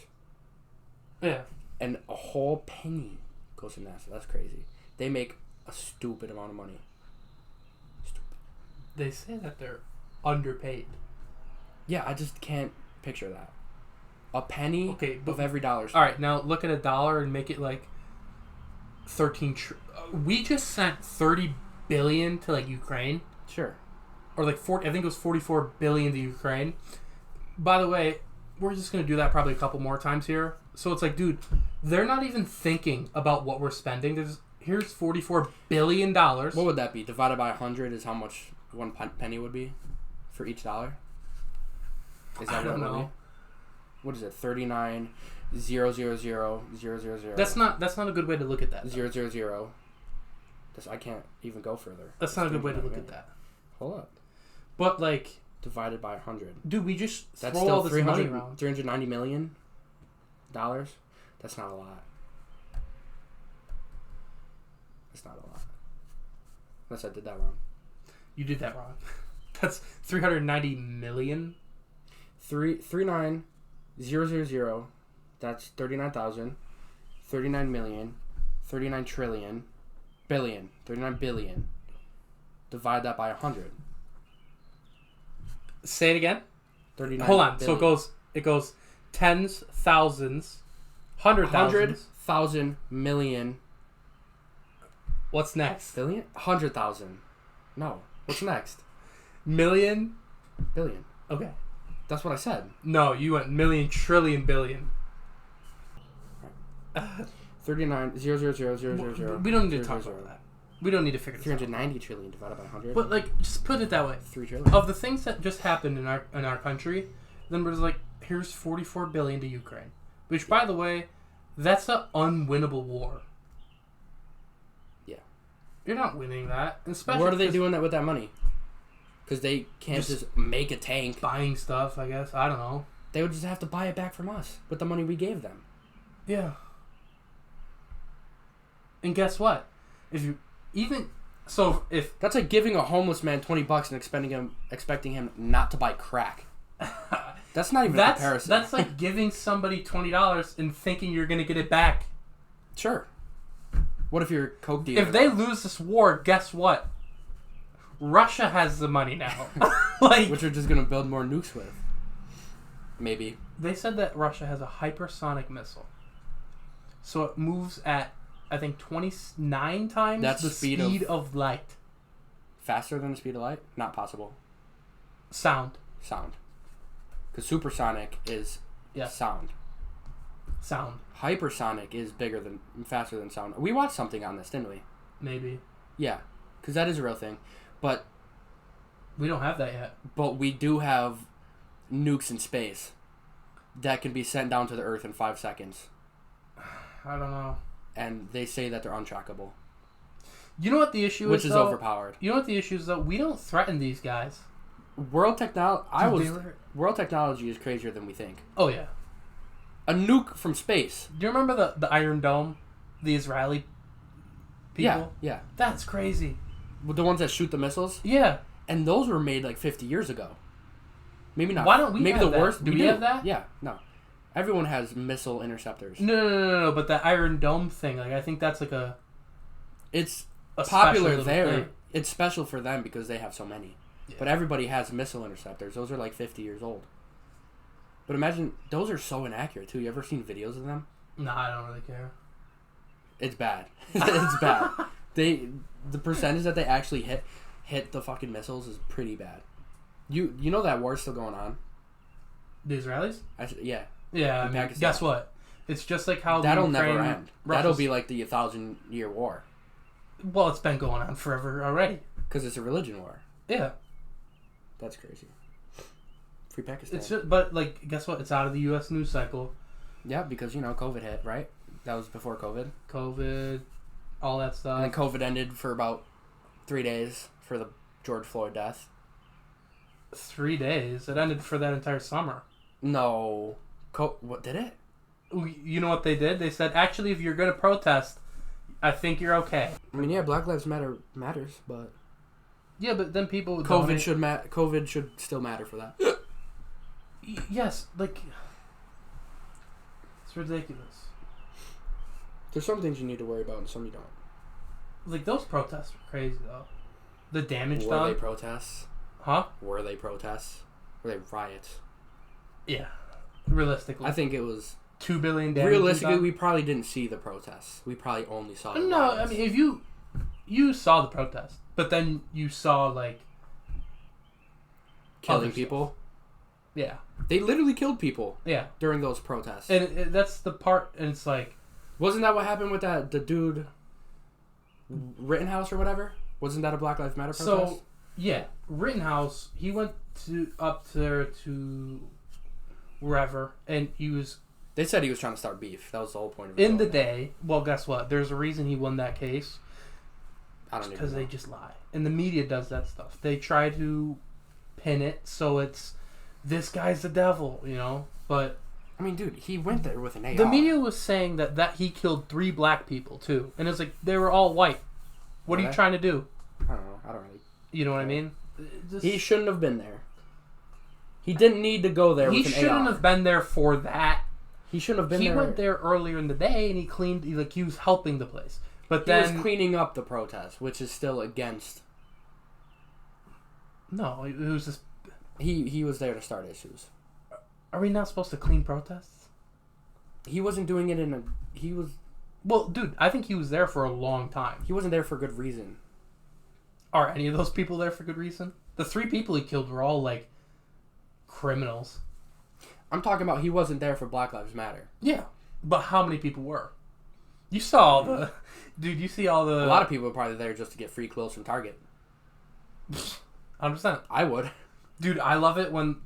Yeah. And a whole penny goes to NASA. That's crazy. They make a stupid amount of money. Stupid. They say that they're underpaid. Yeah, I just can't picture that. A penny of every dollar. All right, now look at a dollar and make it like 13. We just sent 30 billion to like Ukraine. Sure. Or like 40. I think it was 44 billion to Ukraine. By the way, we're just gonna do that probably a couple more times here. So it's like, dude, they're not even thinking about what we're spending. Here's $44 billion. What would that be? Divided by 100 is how much one penny would be for each dollar? Is that I don't know. What is it? 39,000,000. That's not a good way to look at that. 000. I can't even go further. That's not a good way to look at that. Hold up. But like divided by 100. Dude, we just That's throw all still this money around. $390 million. That's not a lot. That's not a lot. Unless I did that wrong. You did that wrong. That's 390 million. 39000. That's 39,000. 39 million. 39 trillion. Billion. 39 billion. Divide that by 100. Say it again. 39 Hold on. billion. So it goes tens, thousands, hundred thousands. 100,000 million. What's next? Billion? 100,000. No. What's next? Million? Billion. Okay. That's what I said. No, you went million, trillion, billion. 39,000,000. We don't need to talk about that. We don't need to figure this out. 390 trillion divided by 100. But like, just put it that way. 3 trillion. Of the things that just happened in our country, then there's like, here's 44 billion to Ukraine, which, by the way, that's an unwinnable war. Yeah. You're not winning that. Especially what are they doing with that money? Because they can't just make a tank. Buying stuff, I guess. I don't know. They would just have to buy it back from us with the money we gave them. Yeah. And guess what? If that's like giving a homeless man $20 and expecting him not to buy crack. That's not even a comparison. That's like giving somebody $20 and thinking you're gonna get it back. Sure. What if you're a coke dealer? If they lose this war, guess what? Russia has the money now. Which we're just gonna build more nukes with. Maybe. They said that Russia has a hypersonic missile. So it moves at, I think, 29 times the speed of light. Faster than the speed of light? Not possible. Sound. Because supersonic is sound. Hypersonic is faster than sound. We watched something on this, didn't we? Maybe. Yeah, because that is a real thing. But we don't have that yet. But we do have nukes in space that can be sent down to the Earth in 5 seconds. I don't know. And they say that they're untrackable. You know what the issue is, which is overpowered. You know what the issue is, though? We don't threaten these guys. World technology is crazier than we think. Oh, yeah. A nuke from space. Do you remember the Iron Dome? The Israeli people? Yeah. That's crazy. The ones that shoot the missiles? Yeah. And those were made like 50 years ago. Maybe not. Why don't we Maybe have the worst. Do we have that? Yeah, no. Everyone has missile interceptors. No. But the Iron Dome thing, like, I think that's like It's popular there. Thing. It's special for them because they have so many. Yeah. But everybody has missile interceptors. Those are like 50 years old. But imagine, those are so inaccurate too. You ever seen videos of them? No, I don't really care. It's bad. It's bad. The percentage that they actually hit the fucking missiles is pretty bad. You know that war's still going on? The Israelis? Yeah. Yeah, I mean, guess what? It's just like how that'll never end. That'll be like the 1,000-year war. Well, it's been going on forever already. Because it's a religion war. Yeah. That's crazy. Free Pakistan. It's just, but, like, guess what? It's out of the U.S. news cycle. Yeah, because, COVID hit, right? That was before COVID. COVID, all that stuff. And then COVID ended for about 3 days for the George Floyd death. 3 days? It ended for that entire summer. No. What, did it? You know what they did? They said, actually, if you're going to protest, I think you're okay. I mean, yeah, Black Lives Matter matters, but... Yeah, but then people... COVID should still matter for that. Yes, like... It's ridiculous. There's some things you need to worry about and some you don't. Like, those protests were crazy, though. The damage done. Were they protests? Huh? Were they protests? Were they riots? Yeah. Realistically. I think it was... 2 billion damage. Realistically, we probably didn't see the protests. We probably only saw the riots. I mean, if you saw the protest, but then you saw, like... Killing people? Yeah. They literally killed people. Yeah. During those protests. And that's the part, and it's like... Wasn't that what happened with the dude... Rittenhouse or whatever? Wasn't that a Black Lives Matter protest? So, yeah. Rittenhouse, he went up there to wherever, and he was... They said he was trying to start beef. That was the whole point of it. In the day, well, guess what? There's a reason he won that case. I don't even know. Because they just lie. And the media does that stuff. They try to pin it so it's, this guy's the devil, But... I mean, dude, he went there with an AR. The media was saying that he killed 3 black people, too. And it's like, they were all white. What are you trying to do? I don't know. I don't really... You know what I mean? He shouldn't have been there. He didn't need to go there with an AR. He shouldn't have been there for that. He shouldn't have been there. He went there earlier in the day, and he was helping the place. But then... He was cleaning up the protest, which is still against... No, it was just... He was there to start issues. Are we not supposed to clean protests? He wasn't doing it he was... Well, dude, I think he was there for a long time. He wasn't there for good reason. Are any of those people there for good reason? The 3 people he killed were all, like, criminals. I'm talking about he wasn't there for Black Lives Matter. Yeah, but how many people were? You saw all the... Dude, you see all the... A lot of people were probably there just to get free clothes from Target. 100%. I would. Dude, I love it when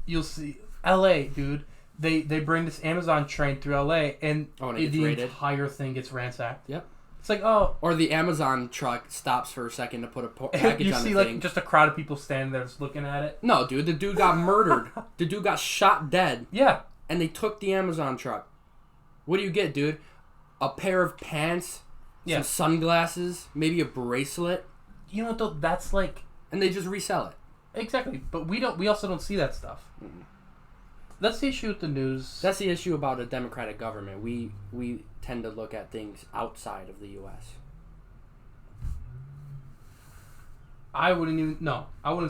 you'll see... L.A., dude. They bring this Amazon train through L.A. and the entire thing gets ransacked. Yep. It's like, oh... Or the Amazon truck stops for a second to put a package on the thing. You see, like, just a crowd of people standing there just looking at it. No, dude. The dude got murdered. The dude got shot dead. Yeah. And they took the Amazon truck. What do you get, dude? A pair of pants, some sunglasses, maybe a bracelet. You know what, though? That's like... And they just resell it. Exactly. But we also don't see that stuff. Mm-hmm. That's the issue with the news. That's the issue about a democratic government. We tend to look at things outside of the U.S. I wouldn't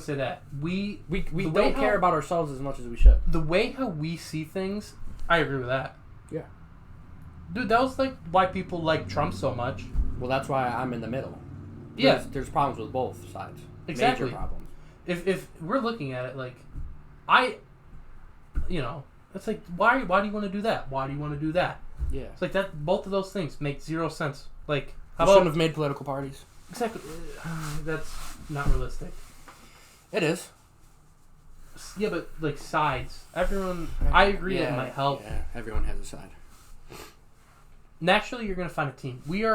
say that. We don't care about ourselves as much as we should. The way how we see things, I agree with that. Yeah. Dude, that was like why people like Trump so much. Well, that's why I'm in the middle. There's problems with both sides. Exactly. Major problems. If we're looking at it like, it's like, why do you want to do that? Why do you want to do that? Yeah. It's like that. Both of those things make zero sense. Like, how shouldn't have made political parties. Exactly. That's not realistic. It is. Yeah, but like sides. Everyone. I agree that it might help. Yeah, everyone has a side. Naturally, you're gonna find a team. We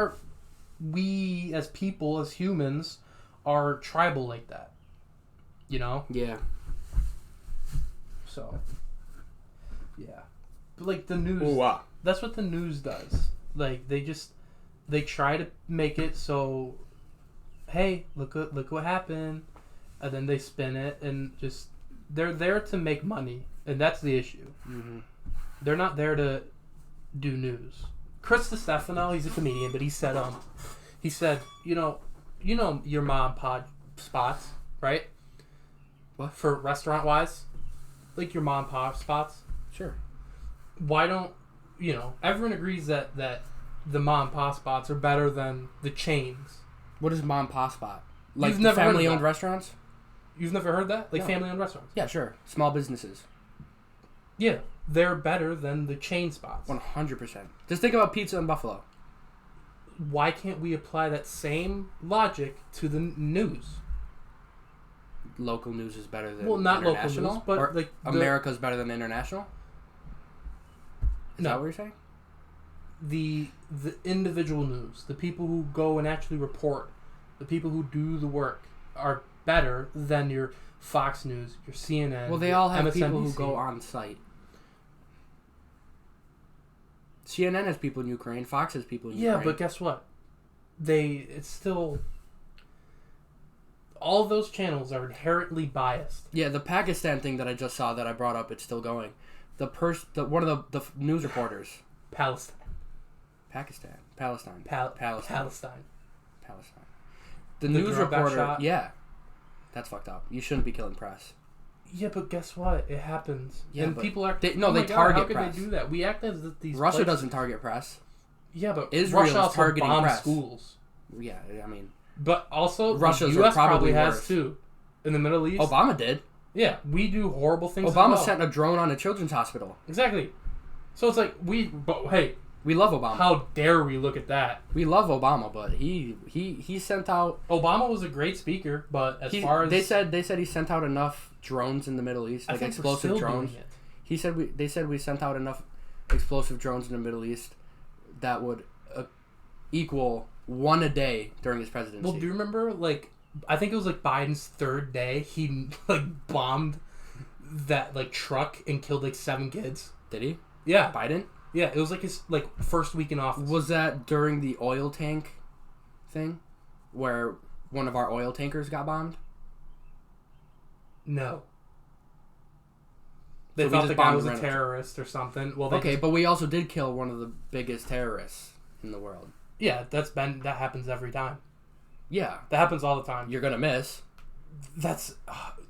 as people, as humans, are tribal like that. You know? Yeah. So. Yeah. But like the news. Ooh, wow. That's what the news does. Like they try to make it so, hey, look what happened, and then they spin it and just they're there to make money, and that's the issue. Mm-hmm. They're not there to do news. Chris DiStefano, he's a comedian, but he said you know your mom pod spots, right? What? For restaurant wise, like your mom pop spots. Sure. Why don't everyone agrees that the mom and pop spots are better than the chains. What is mom and pop spot? Like You've never family owned restaurants? You've never heard that? Like No. family owned restaurants? Yeah, sure. Small businesses. Yeah. They're better than the chain spots. 100%. Just think about pizza in Buffalo. why can't we apply that same logic to the news? Local news is better than not local international? news, but or like America's better than international? Is that what you're saying? The individual news, the people who go and actually report, the people who do the work are better than your Fox News, your CNN. Well, they all have MSNBC. people who go on site. CNN has people in Ukraine. Fox has people in Ukraine. Yeah, but guess what? It's still... All those channels are inherently biased. Yeah, the Pakistan thing that I just saw that I brought up, it's still going. One of the news reporters. Palestine. Palestine. The news reporter. Yeah. That's fucked up. You shouldn't be killing press. Yeah, but guess what? It happens. Yeah, and people are... they target press. How could they do that? We act as if these Russia places... doesn't target press. Yeah, but Israel Russia is also targeting bombs press. schools. Yeah, I mean... But also, Russia's the U.S. probably has worse. too. In the Middle East. Obama did. Yeah, we do horrible things Obama as well. sent a drone on a children's hospital. Exactly. So it's like, but hey... We love Obama. How dare we look at that? We love Obama, but he sent out... Obama was a great speaker, but far as... They said he sent out enough drones in the Middle East, like explosive drones. They said we sent out enough explosive drones in the Middle East that would equal one a day during his presidency. Well, do you remember, like, I think it was like Biden's third day, he like bombed that like truck and killed like 7 kids. Did he? Yeah. Biden? Yeah, it was like his like first week in office. Was that during the oil tank thing, where one of our oil tankers got bombed? No. They So we thought just the guy bombed was a Reynolds. terrorist or something. Well, But we also did kill one of the biggest terrorists in the world. Yeah, that happens every time. Yeah, That happens all the time. you're gonna miss. That's...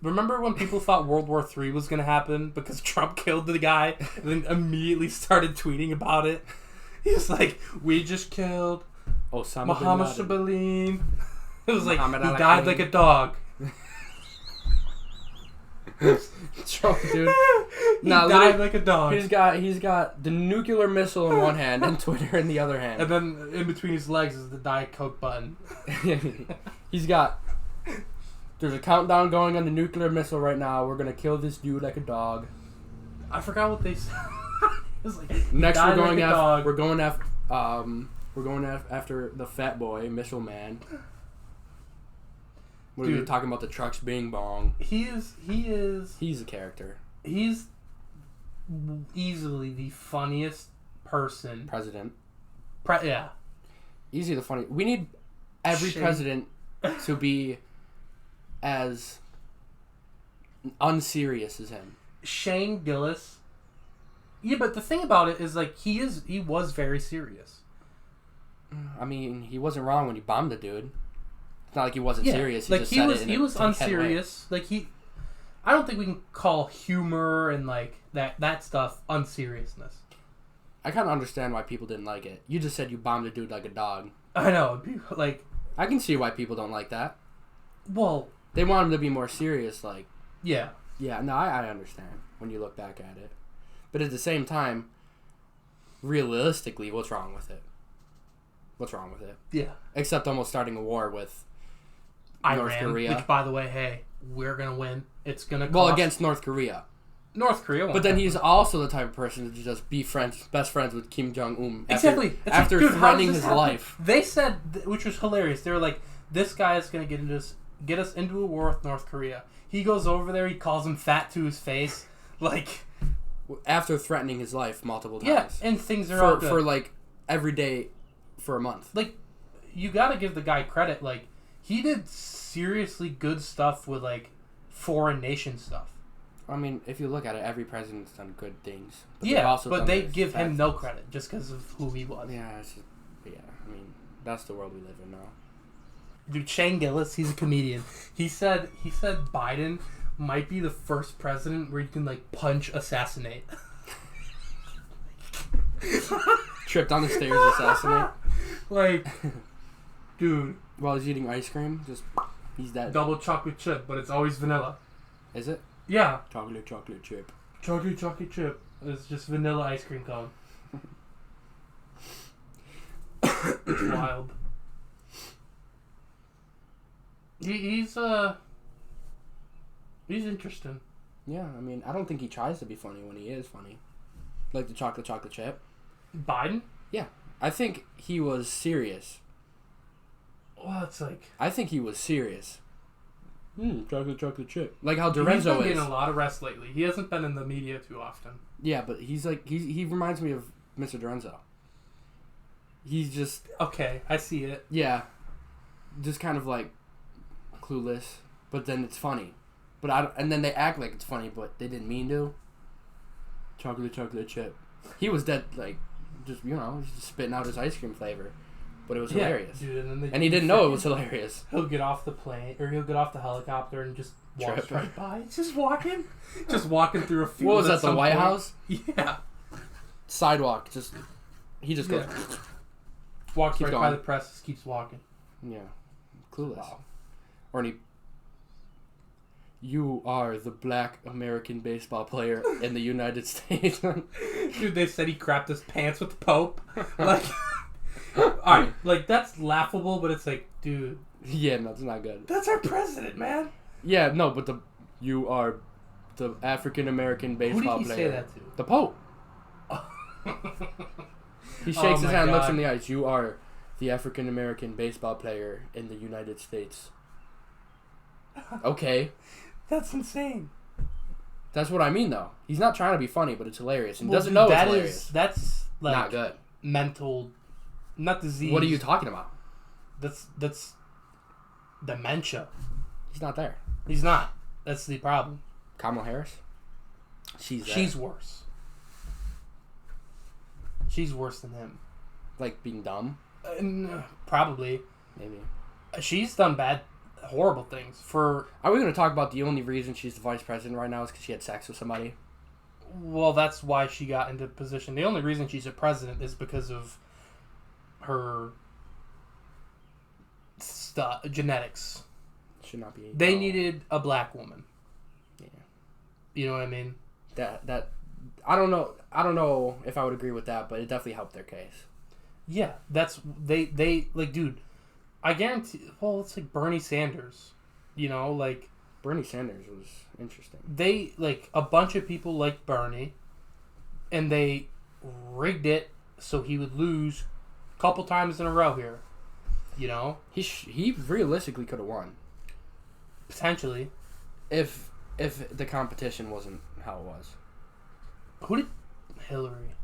remember when people thought World War III was going to happen because Trump killed the guy and then immediately started tweeting about it? He was like, we just killed Mohammed bin Laden. It was like, he died like a dog. Trump, dude. He died like a dog. He's got the nuclear missile in one hand and Twitter in the other hand. And then in between his legs is the Diet Coke button. There's a countdown going on the nuclear missile right now. We're gonna kill this dude like a dog. I forgot what they said. It was like, Next we're going after the fat boy, Missile Man. What are we talking about? The trucks bing bong. He's a character. He's easily the funniest person. President. Yeah. Easily the funny. We need every president to be as unserious as him. Shane Gillis. Yeah, but the thing about it is, like, he was very serious. I mean, he wasn't wrong when he bombed the dude. It's not like he wasn't serious. He was unserious. Like, I don't think we can call humor and like that stuff unseriousness. I kind of understand why people didn't like it. You just said you bombed a dude like a dog. I know, like, I can see why people don't like that. Well, they want him to be more serious, like. Yeah. Yeah, no, I understand when you look back at it. But at the same time, realistically, what's wrong with it? What's wrong with it? Yeah. Except almost starting a war with Iran, North Korea. Which, by the way, hey, we're going to win. It's going to cost... Well, against North Korea. North Korea won't. But then he's also the type of person to just be best friends with Kim Jong-un. Exactly. After threatening his life. They said, which was hilarious, they were like, this guy is going to get us into a war with North Korea. He goes over there, he calls him fat to his face. Like... After threatening his life multiple times. Yeah, and things are all good. For like, every day for a month. Like, you gotta give the guy credit. Like, he did seriously good stuff with, like, foreign nation stuff. I mean, if you look at it, every president's done good things. But they give him no credit just because of who he was. Yeah, I mean, that's the world we live in now. Dude, Shane Gillis, he's a comedian. He said Biden might be the first president where you can, like, punch assassinate. Trip down the stairs, assassinate. Like, dude. While he's eating ice cream, he's dead. Double chocolate chip, but it's always vanilla. Is it? Yeah. Chocolate chip. Chocolate chip. It's just vanilla ice cream cone. It's wild. He's interesting. Yeah, I mean, I don't think he tries to be funny when he is funny. Like the chocolate chip. Biden? Yeah. I think he was serious. Well, it's like... I think he was serious. Chocolate chip. Like how Dorenzo He's been is. getting a lot of rest lately. He hasn't been in the media too often. Yeah, but he's like... He reminds me of Mr. Dorenzo. He's just... Okay, I see it. Yeah. Just kind of like clueless. But then it's funny. And then they act like it's funny, but they didn't mean to. Chocolate chip. He was dead, like, just, just spitting out his ice cream flavor. But it was hilarious. Dude, and he didn't know it was hilarious. He'll get off the plane, or he'll get off the helicopter and just walk right by. Just walking through a field. What was that, the White House? Yeah. Sidewalk, he just goes... Walks right by the press, just keeps walking. Yeah. Clueless. Wow. Or you are the black American baseball player in the United States. Dude, they said he crapped his pants with the Pope. Like, alright, like, that's laughable, but it's like, dude. Yeah, no, it's not good. That's our president, man. Yeah, no, but you are the African American baseball player. Who did he say that to? The Pope. He shakes his hand and looks in the eyes. You are the African American baseball player in the United States. Okay. That's insane. That's what I mean, though. He's not trying to be funny, but it's hilarious. And he doesn't know it's hilarious. That's like not good. Mental, not disease. What are you talking about? That's dementia. He's not there. He's not. That's the problem. Kamala Harris? She's worse. She's worse than him. Like being dumb? Probably. Maybe. She's done horrible things. Are we going to talk about the only reason she's the vice president right now is because she had sex with somebody? Well, that's why she got into position. The only reason she's a president is because of her genetics. Should not be. They needed a black woman. Yeah. You know what I mean? That I don't know if I would agree with that, but it definitely helped their case. Yeah, that's they like, dude. I guarantee. Well, it's like Bernie Sanders. Bernie Sanders was interesting. They a bunch of people liked Bernie, and they rigged it so he would lose a couple times in a row here. He realistically could have won. Potentially, if the competition wasn't how it was. Who did Hillary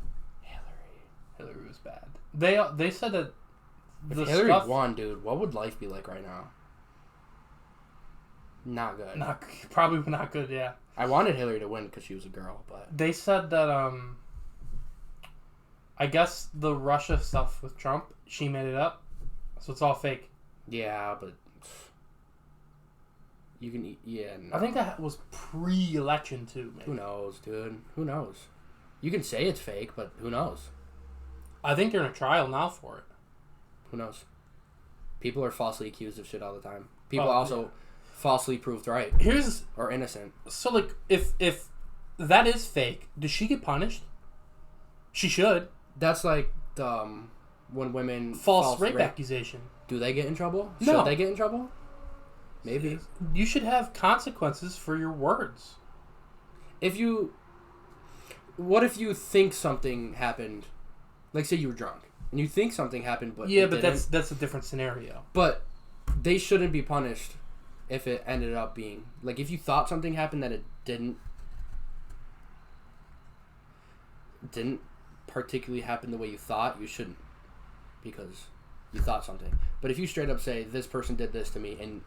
was bad. They said that if Hillary won, dude, what would life be like right now? Not good. Probably not good. Yeah. I wanted Hillary to win because she was a girl, but they said that I guess the Russia stuff with Trump, she made it up, so it's all fake. Yeah, but you can eat. Yeah, no. I think that was pre-election too. Maybe. Who knows, dude? Who knows? You can say it's fake, but who knows? I think they're in a trial now for it. Who knows? People are falsely accused of shit all the time. People also falsely proved right. Or innocent. So, if that is fake, does she get punished? She should. That's like when women false rape accusation. Do they get in trouble? No. Should they get in trouble? Maybe. You should have consequences for your words. What if you think something happened? Like, say you were drunk and you think something happened, but that's a different scenario. But they shouldn't be punished if it ended up being like if you thought something happened that it didn't particularly happen the way you thought. You shouldn't, because you thought something. But if you straight up say this person did this to me and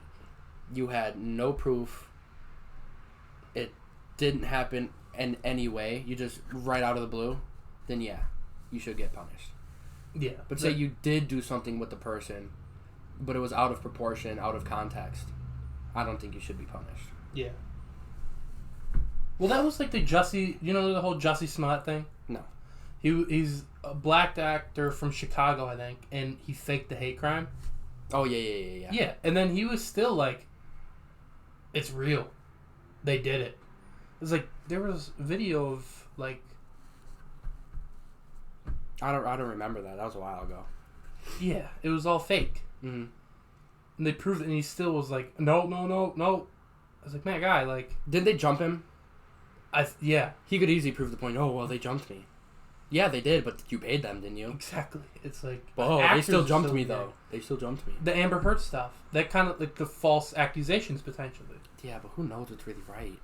you had no proof, it didn't happen in any way, you just right out of the blue, then yeah, you should get punished. Yeah. But say you did do something with the person, but it was out of proportion, out of context, I don't think you should be punished. Yeah. Well, that was like the Jussie, the whole Jussie Smollett thing? No. He's a black actor from Chicago, I think, and he faked the hate crime. Oh, yeah. Yeah, and then he was still like, it's real. They did it. It was like, there was a video of, like... I don't remember that. That was a while ago. Yeah, it was all fake. Mm-hmm. And they proved it, and he still was like, no. I was like, man, guy, like... Didn't they jump him? Yeah. He could easily prove the point, oh, well, they jumped me. Yeah, they did, but you paid them, didn't you? Exactly. It's like... Oh, they still jumped me, though. They still jumped me. The Amber Heard stuff. That kind of, like, the false accusations, potentially. Yeah, but who knows what's really right?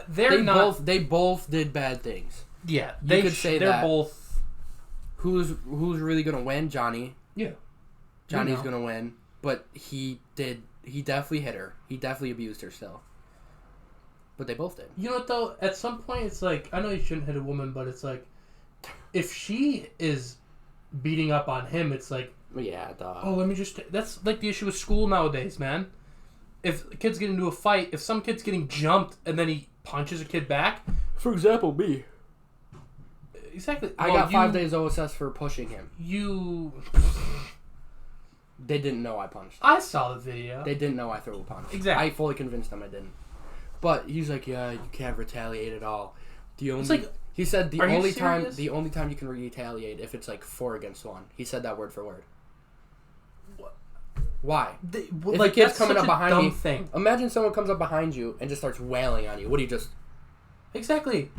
They both did bad things. Yeah. You could say they're that. Both... Who's really going to win? Johnny. Yeah. Johnny's going to win, but he definitely hit her. He definitely abused her still. But they both did. You know what, though? At some point, it's like, I know you shouldn't hit a woman, but it's like, if she is beating up on him, it's like, yeah, dog. Oh, let me just... That's like the issue with school nowadays, man. If kids get into a fight, if some kid's getting jumped and then he punches a kid back... For example, me. Exactly. I got 5 days OSS for pushing him. They didn't know I punched. I saw the video. They didn't know I threw a punch. Exactly. I fully convinced them I didn't. But he's like, yeah, you can't retaliate at all. He said the only time you can retaliate if it's like 4 against 1. He said that word for word. What? Why? If a kid's coming up behind me, thing. Imagine someone comes up behind you and just starts wailing on you. What do you just? Exactly.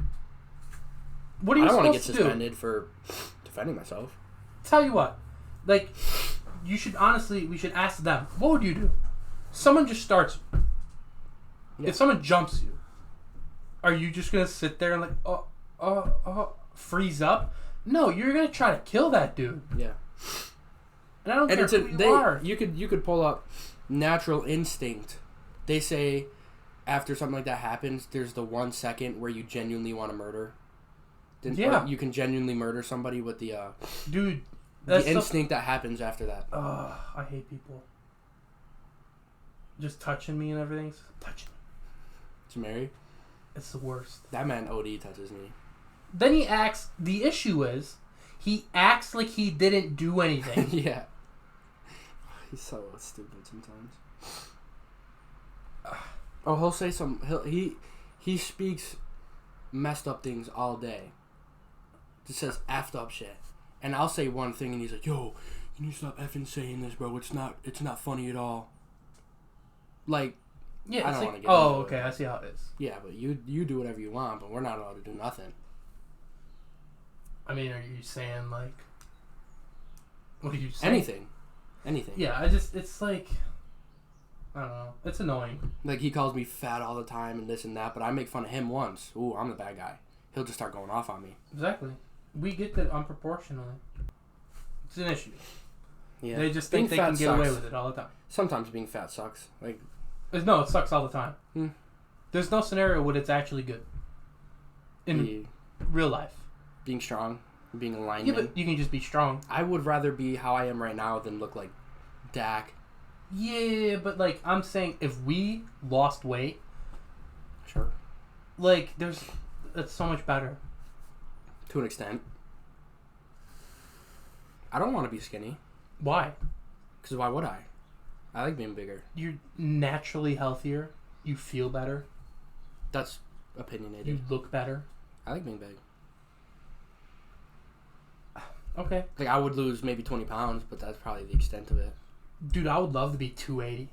What are you supposed to do? I don't want to get suspended for defending myself. Tell you what, like, we should ask them. What would you do? Someone just starts. Yeah. If someone jumps you, are you just gonna sit there and like, freeze up? No, you're gonna try to kill that dude. Yeah. And I don't care who you are. You could pull up natural instinct. They say after something like that happens, there's the 1 second where you genuinely want to murder. Yeah. You can genuinely murder somebody with the dude. The instinct that happens after that. I hate people. Just touching me and everything. Touching me. To Mary? It's the worst. That man OD touches me. Then he acts... The issue is, he acts like he didn't do anything. Yeah. He's so stupid sometimes. He'll say he speaks messed up things all day. Just says effed up shit. And I'll say one thing and he's like, yo, you need to stop effing saying this, bro. It's not funny at all. Like... Yeah, I don't want to get into okay, I see how it is. Yeah, but you do whatever you want, but we're not allowed to do nothing. I mean, are you saying, like... What are you saying? Anything. Yeah, it's like... I don't know. It's annoying. Like, he calls me fat all the time and this and that, but I make fun of him once. Ooh, I'm the bad guy. He'll just start going off on me. Exactly. We get that unproportionally. It's an issue. Yeah. They just think they can get away with it all the time. Sometimes being fat sucks. Like... No, it sucks all the time. There's no scenario where it's actually good. In real life. Being strong. Being a lineman. Yeah, but you can just be strong. I would rather be how I am right now than look like Dak. Yeah, but like, I'm saying if we lost weight... Sure. Like, it's so much better. To an extent. I don't want to be skinny. Why? Because why would I? I like being bigger. You're naturally healthier. You feel better. That's opinionated. You look better. I like being big. Okay. Like, I would lose maybe 20 pounds, but that's probably the extent of it. Dude, I would love to be 280.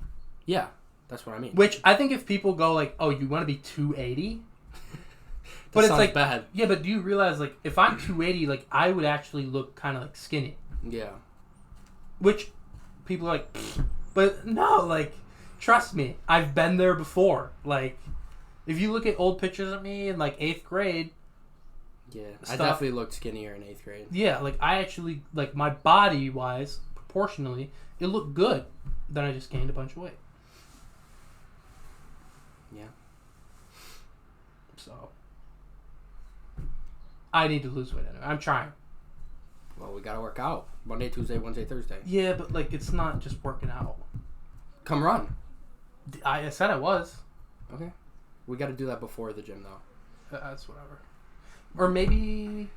Yeah, that's what I mean. Which, I think if people go like, oh, you want to be 280? But it's like bad. Yeah, but do you realize, like, if I'm 280, like, I would actually look kind of like skinny. Yeah. Which, people are like... Pfft. But no, like, trust me, I've been there before. Like, if you look at old pictures of me in, like, 8th grade... Yeah, I definitely looked skinnier in 8th grade. Yeah, like, I actually, like, my body-wise, proportionally, it looked good. Then I just gained a bunch of weight. Yeah. So, I need to lose weight anyway. I'm trying. Well, we gotta work out. Monday, Tuesday, Wednesday, Thursday. Yeah, but, like, it's not just working out. Come run. I said I was. Okay. We gotta do that before the gym, though. That's whatever. Or maybe...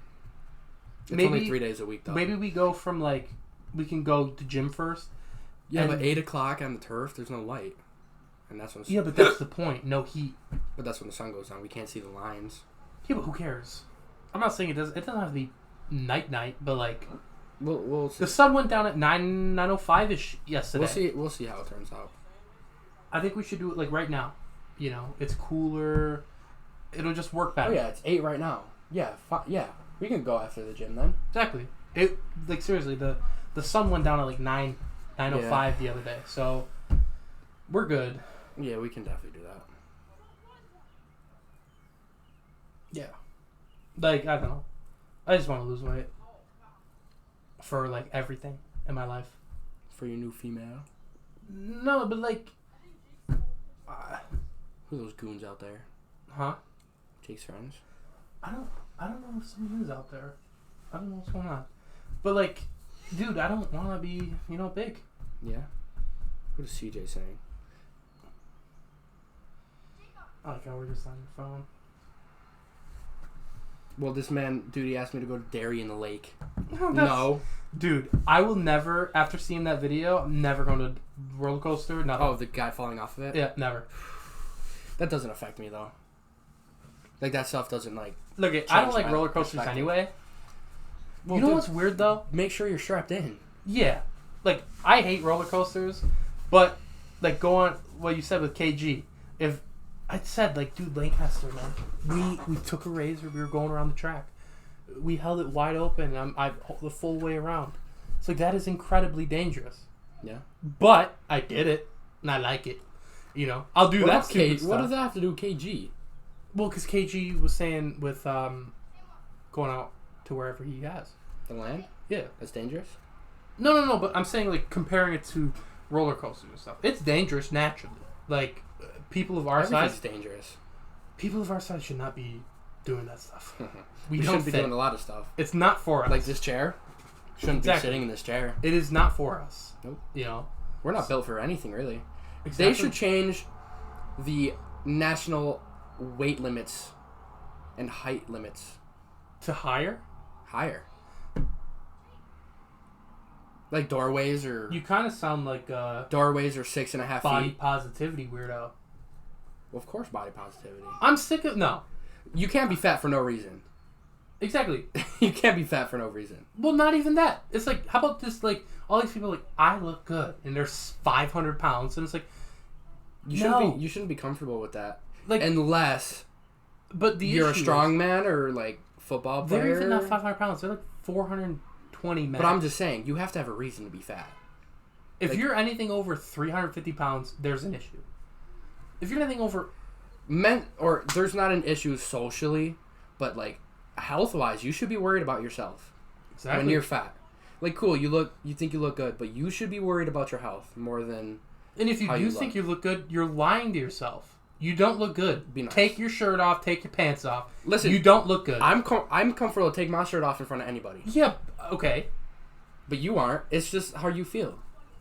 It's only 3 days a week, though. Maybe we go from, like... We can go to gym first. Yeah, but 8 o'clock on the turf, there's no light. And that's when... Yeah, but that's the point. No heat. But that's when the sun goes down. We can't see the lines. Yeah, but who cares? I'm not saying it doesn't have to be night, but, like... We'll see. The sun went down at 9:05 ish yesterday. We'll see how it turns out. I think we should do it like right now. You know, it's cooler. It'll just work better. Oh yeah, it's 8 right now. Yeah, yeah. We can go after the gym then. Exactly. It like seriously, the sun went down at like 9:05 the other day, so we're good. Yeah, we can definitely do that. Yeah. Like, I don't know. I just want to lose weight. For, like, everything in my life. For your new female? No, but, like... Who are those goons out there? Huh? Jake's friends? I don't know if someone is out there. I don't know what's going on. But, like, dude, I don't want to be, you know, big. Yeah? What is CJ saying? I like how we're just on your phone. Well, this man, dude, he asked me to go to Derry in the lake. No. Dude, I will never, after seeing that video, I'm never going to a roller coaster. Nothing. Oh, the guy falling off of it? Yeah, never. That doesn't affect me, though. Like, that stuff doesn't, like... Look, I don't like roller coasters anyway. Well, you know what's weird, though? Make sure you're strapped in. Yeah. Like, I hate roller coasters, but, like, go on what you said with KG. If... I said, like, dude, Lancaster, man. We took a razor. We were going around the track. We held it wide open. I the full way around. It's like, that is incredibly dangerous. Yeah. But I did it, and I like it. You know, I'll do that stupid stuff. What does that have to do with KG? Well, because KG was saying with going out to wherever he has. The land? Yeah. That's dangerous? No, but I'm saying, like, comparing it to roller coasters and stuff. It's dangerous naturally. Like... People of our size, dangerous. People of our size should not be doing that stuff. We shouldn't be doing a lot of stuff. It's not for us. Like this chair. Shouldn't be sitting in this chair. It is not for us. Nope. You know, we're not built for anything really. Exactly. They should change the national weight limits and height limits to higher. Like doorways or... You kind of sound like doorways are 6.5 feet. Body positivity weirdo. Well, of course body positivity. I'm sick of... No. You can't be fat for no reason. Exactly. You can't be fat for no reason. Well, not even that. It's like, how about this, like, all these people like, I look good, and they're 500 pounds, and it's like, you shouldn't be comfortable with that. Like, unless you're a strong man or, like, football player. They're even not 500 pounds. They're like 420 men. But I'm just saying, you have to have a reason to be fat. If you're anything over 350 pounds, there's an issue. If you're anything over... there's not an issue socially, but, like, health-wise, you should be worried about yourself. Exactly. When you're fat. Like, cool, you think you look good, but you should be worried about your health more than... And if you do think you look good, you're lying to yourself. You don't look good. Be nice. Take your shirt off, take your pants off. Listen, you don't look good. I'm comfortable to take my shirt off in front of anybody. Yeah, okay. But you aren't. It's just how you feel.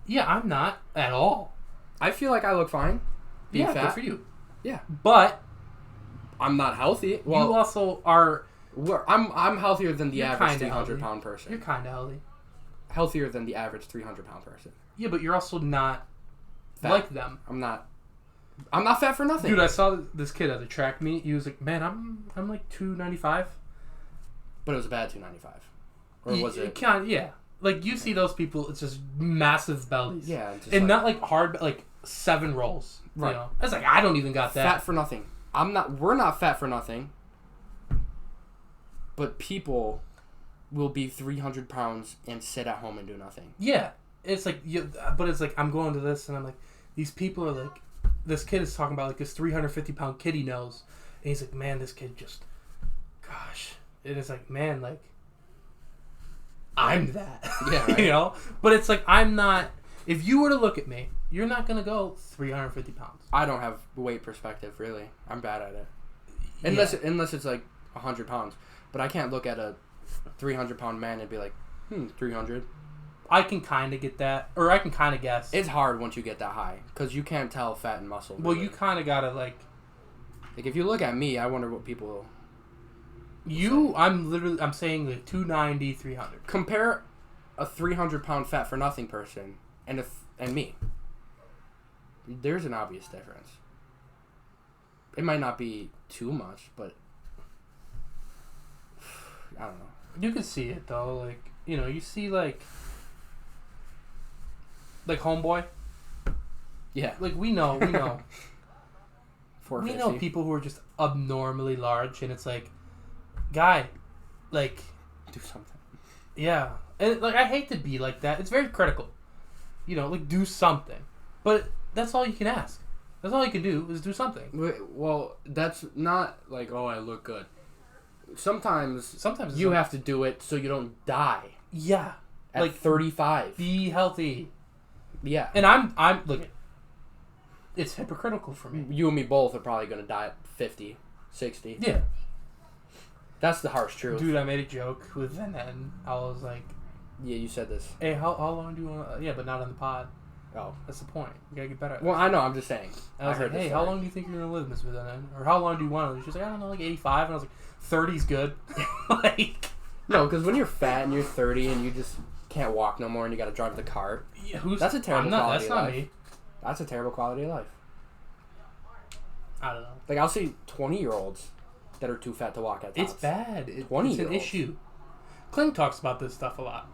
Yeah, I'm not at all. I feel like I look fine. Being fat. Good for you. Yeah. But I'm not healthy. Well, you also are... I'm healthier than the average 300-pound person. You're kind of healthy. Healthier than the average 300-pound person. Yeah, but you're also not fat. Like them. I'm not fat for nothing. Dude, I saw this kid at the track meet. He was like, man, I'm like 295. But it was a bad 295. Or was it? Yeah. Like, you see those people, it's just massive bellies. Yeah. And not like hard, like 7 rolls. Right. You know? It's like, I don't even got that. Fat for nothing. We're not fat for nothing. But people will be 300 pounds and sit at home and do nothing. Yeah. It's like, but it's like, I'm going to this and I'm like, these people are like, this kid is talking about like this 350-pound kid he knows. And he's like, man, this kid just, gosh. And it's like, man, like, I'm that. Yeah, right. You know? But it's like, I'm not, if you were to look at me, you're not going to go 350 pounds. I don't have weight perspective, really. I'm bad at it. Unless it's like 100 pounds. But I can't look at a 300-pound man and be like, 300. I can kind of get that. Or I can kind of guess. It's hard once you get that high. Because you can't tell fat and muscle. Well, you kind of got to like... Like, if you look at me, I wonder what people... I'm saying like 290, 300. Compare a 300-pound fat for nothing person and me. There's an obvious difference. It might not be too much, but I don't know. You can see it though, like, you know, you see like Homeboy. Yeah. Like we know. We 450. know people who are just abnormally large, and it's like, guy, like, Do something. yeah, and like I hate to be like that. It's very critical, you know, like do something, but that's all you can ask. That's all you can do is do something. Well, that's not like, oh, I look good. Sometimes you have to do it so you don't die. Yeah, At like 35. be healthy. Yeah. And I'm look. It's hypocritical for me. You and me both are probably gonna die at 50, 60. Yeah. That's the harsh truth. Dude, I made a joke with Van Etten. I was like, Yeah, you said this. hey, how long do you want to... Yeah, but not on the pod. Oh. That's the point. You gotta get better at it. Well, I know, I'm just saying. And I was like, hey, how long do you think you're going to live, Miss Van Etten? Or how long do you want to live? She was like, I don't know, like 85. And I was like, 30's good. Like... No, because when you're fat and you're 30 and you just can't walk no more and you gotta drive the car. Yeah, that's a terrible quality That's of not life. me. That's a terrible quality of life. I don't know. Like, I'll see 20-year-olds that are too fat to walk at times. It's bad. It's an 20-year-olds. issue. Clint talks about this stuff a lot.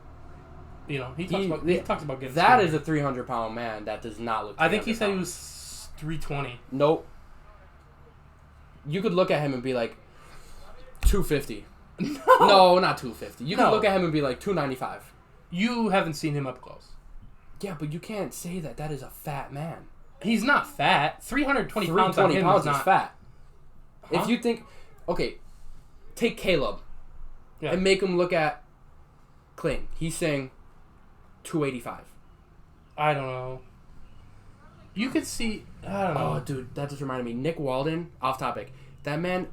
You know, he talks about getting that skinny. is a 300-pound man that does not look. I think he said he pounds. was 320. Nope. You could look at him and be like 250. No, not 250. You could look at him and be like 295. You haven't seen him up close. Yeah, but you can't say that. That is a fat man. He's not fat. 320 pounds on 320 him pounds is not fat. Huh? If you think, okay, take Caleb Yeah. and make him look at Clint. He's saying 285. I don't know. You could see. I don't know. Oh, dude, that just reminded me. Nick Walden, off topic. That man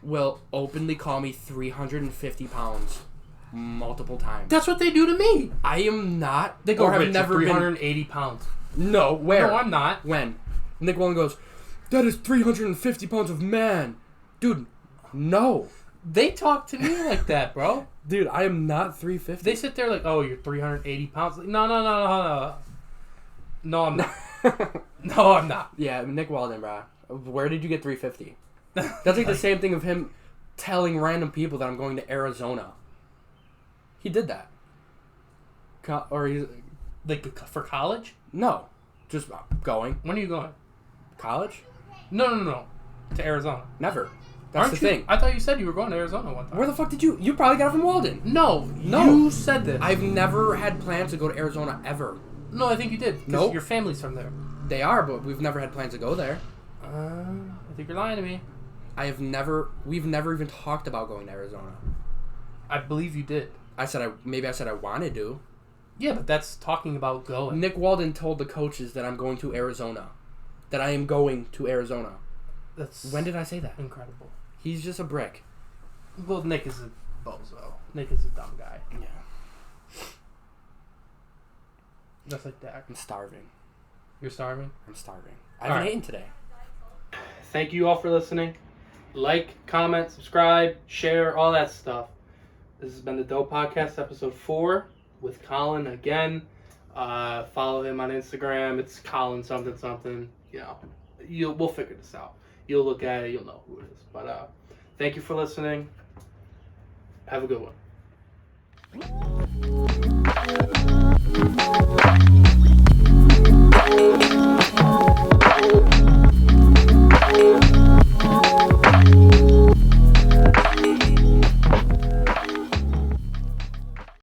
will openly call me 350 pounds multiple times. That's what they do to me. I am not. They go, or have Rich, never 380 pounds. No, where? No, I'm not. When? Nick Walden goes, that is 350 pounds of man. Dude, no. They talk to me like that, bro. Dude, I am not 350. They sit there like, oh, you're 380 pounds. Like, no. No, I'm not. No, I'm not. Yeah, Nick Walden, bro. Where did you get 350? That's like the same thing of him telling random people that I'm going to Arizona. He did that. Or he's... Like, for college? No. Just going. When are you going? College? No. To Arizona. Never. That's the thing. I thought you said you were going to Arizona one time. Where the fuck did you... You probably got it from Walden. No. You said this. I've never had plans to go to Arizona ever. No, I think you did. Nope. Your family's from there. They are, but we've never had plans to go there. I think you're lying to me. We've never even talked about going to Arizona. I believe you did. Maybe I said I wanted to. Yeah, but that's talking about going. Nick Walden told the coaches that I'm going to Arizona. That I am going to Arizona. When did I say that? Incredible. He's just a brick. Well, Nick is a bozo. Nick is a dumb guy. Yeah. Just like Dak. I'm starving. You're starving? I'm starving. I haven't eaten today. Thank you all for listening. Like, comment, subscribe, share, all that stuff. This has been the Dope Podcast, episode 4, with Colin again. Follow him on Instagram. It's Colin something. You know, we'll figure this out. You'll look at it, you'll know who it is. But thank you for listening. Have a good one.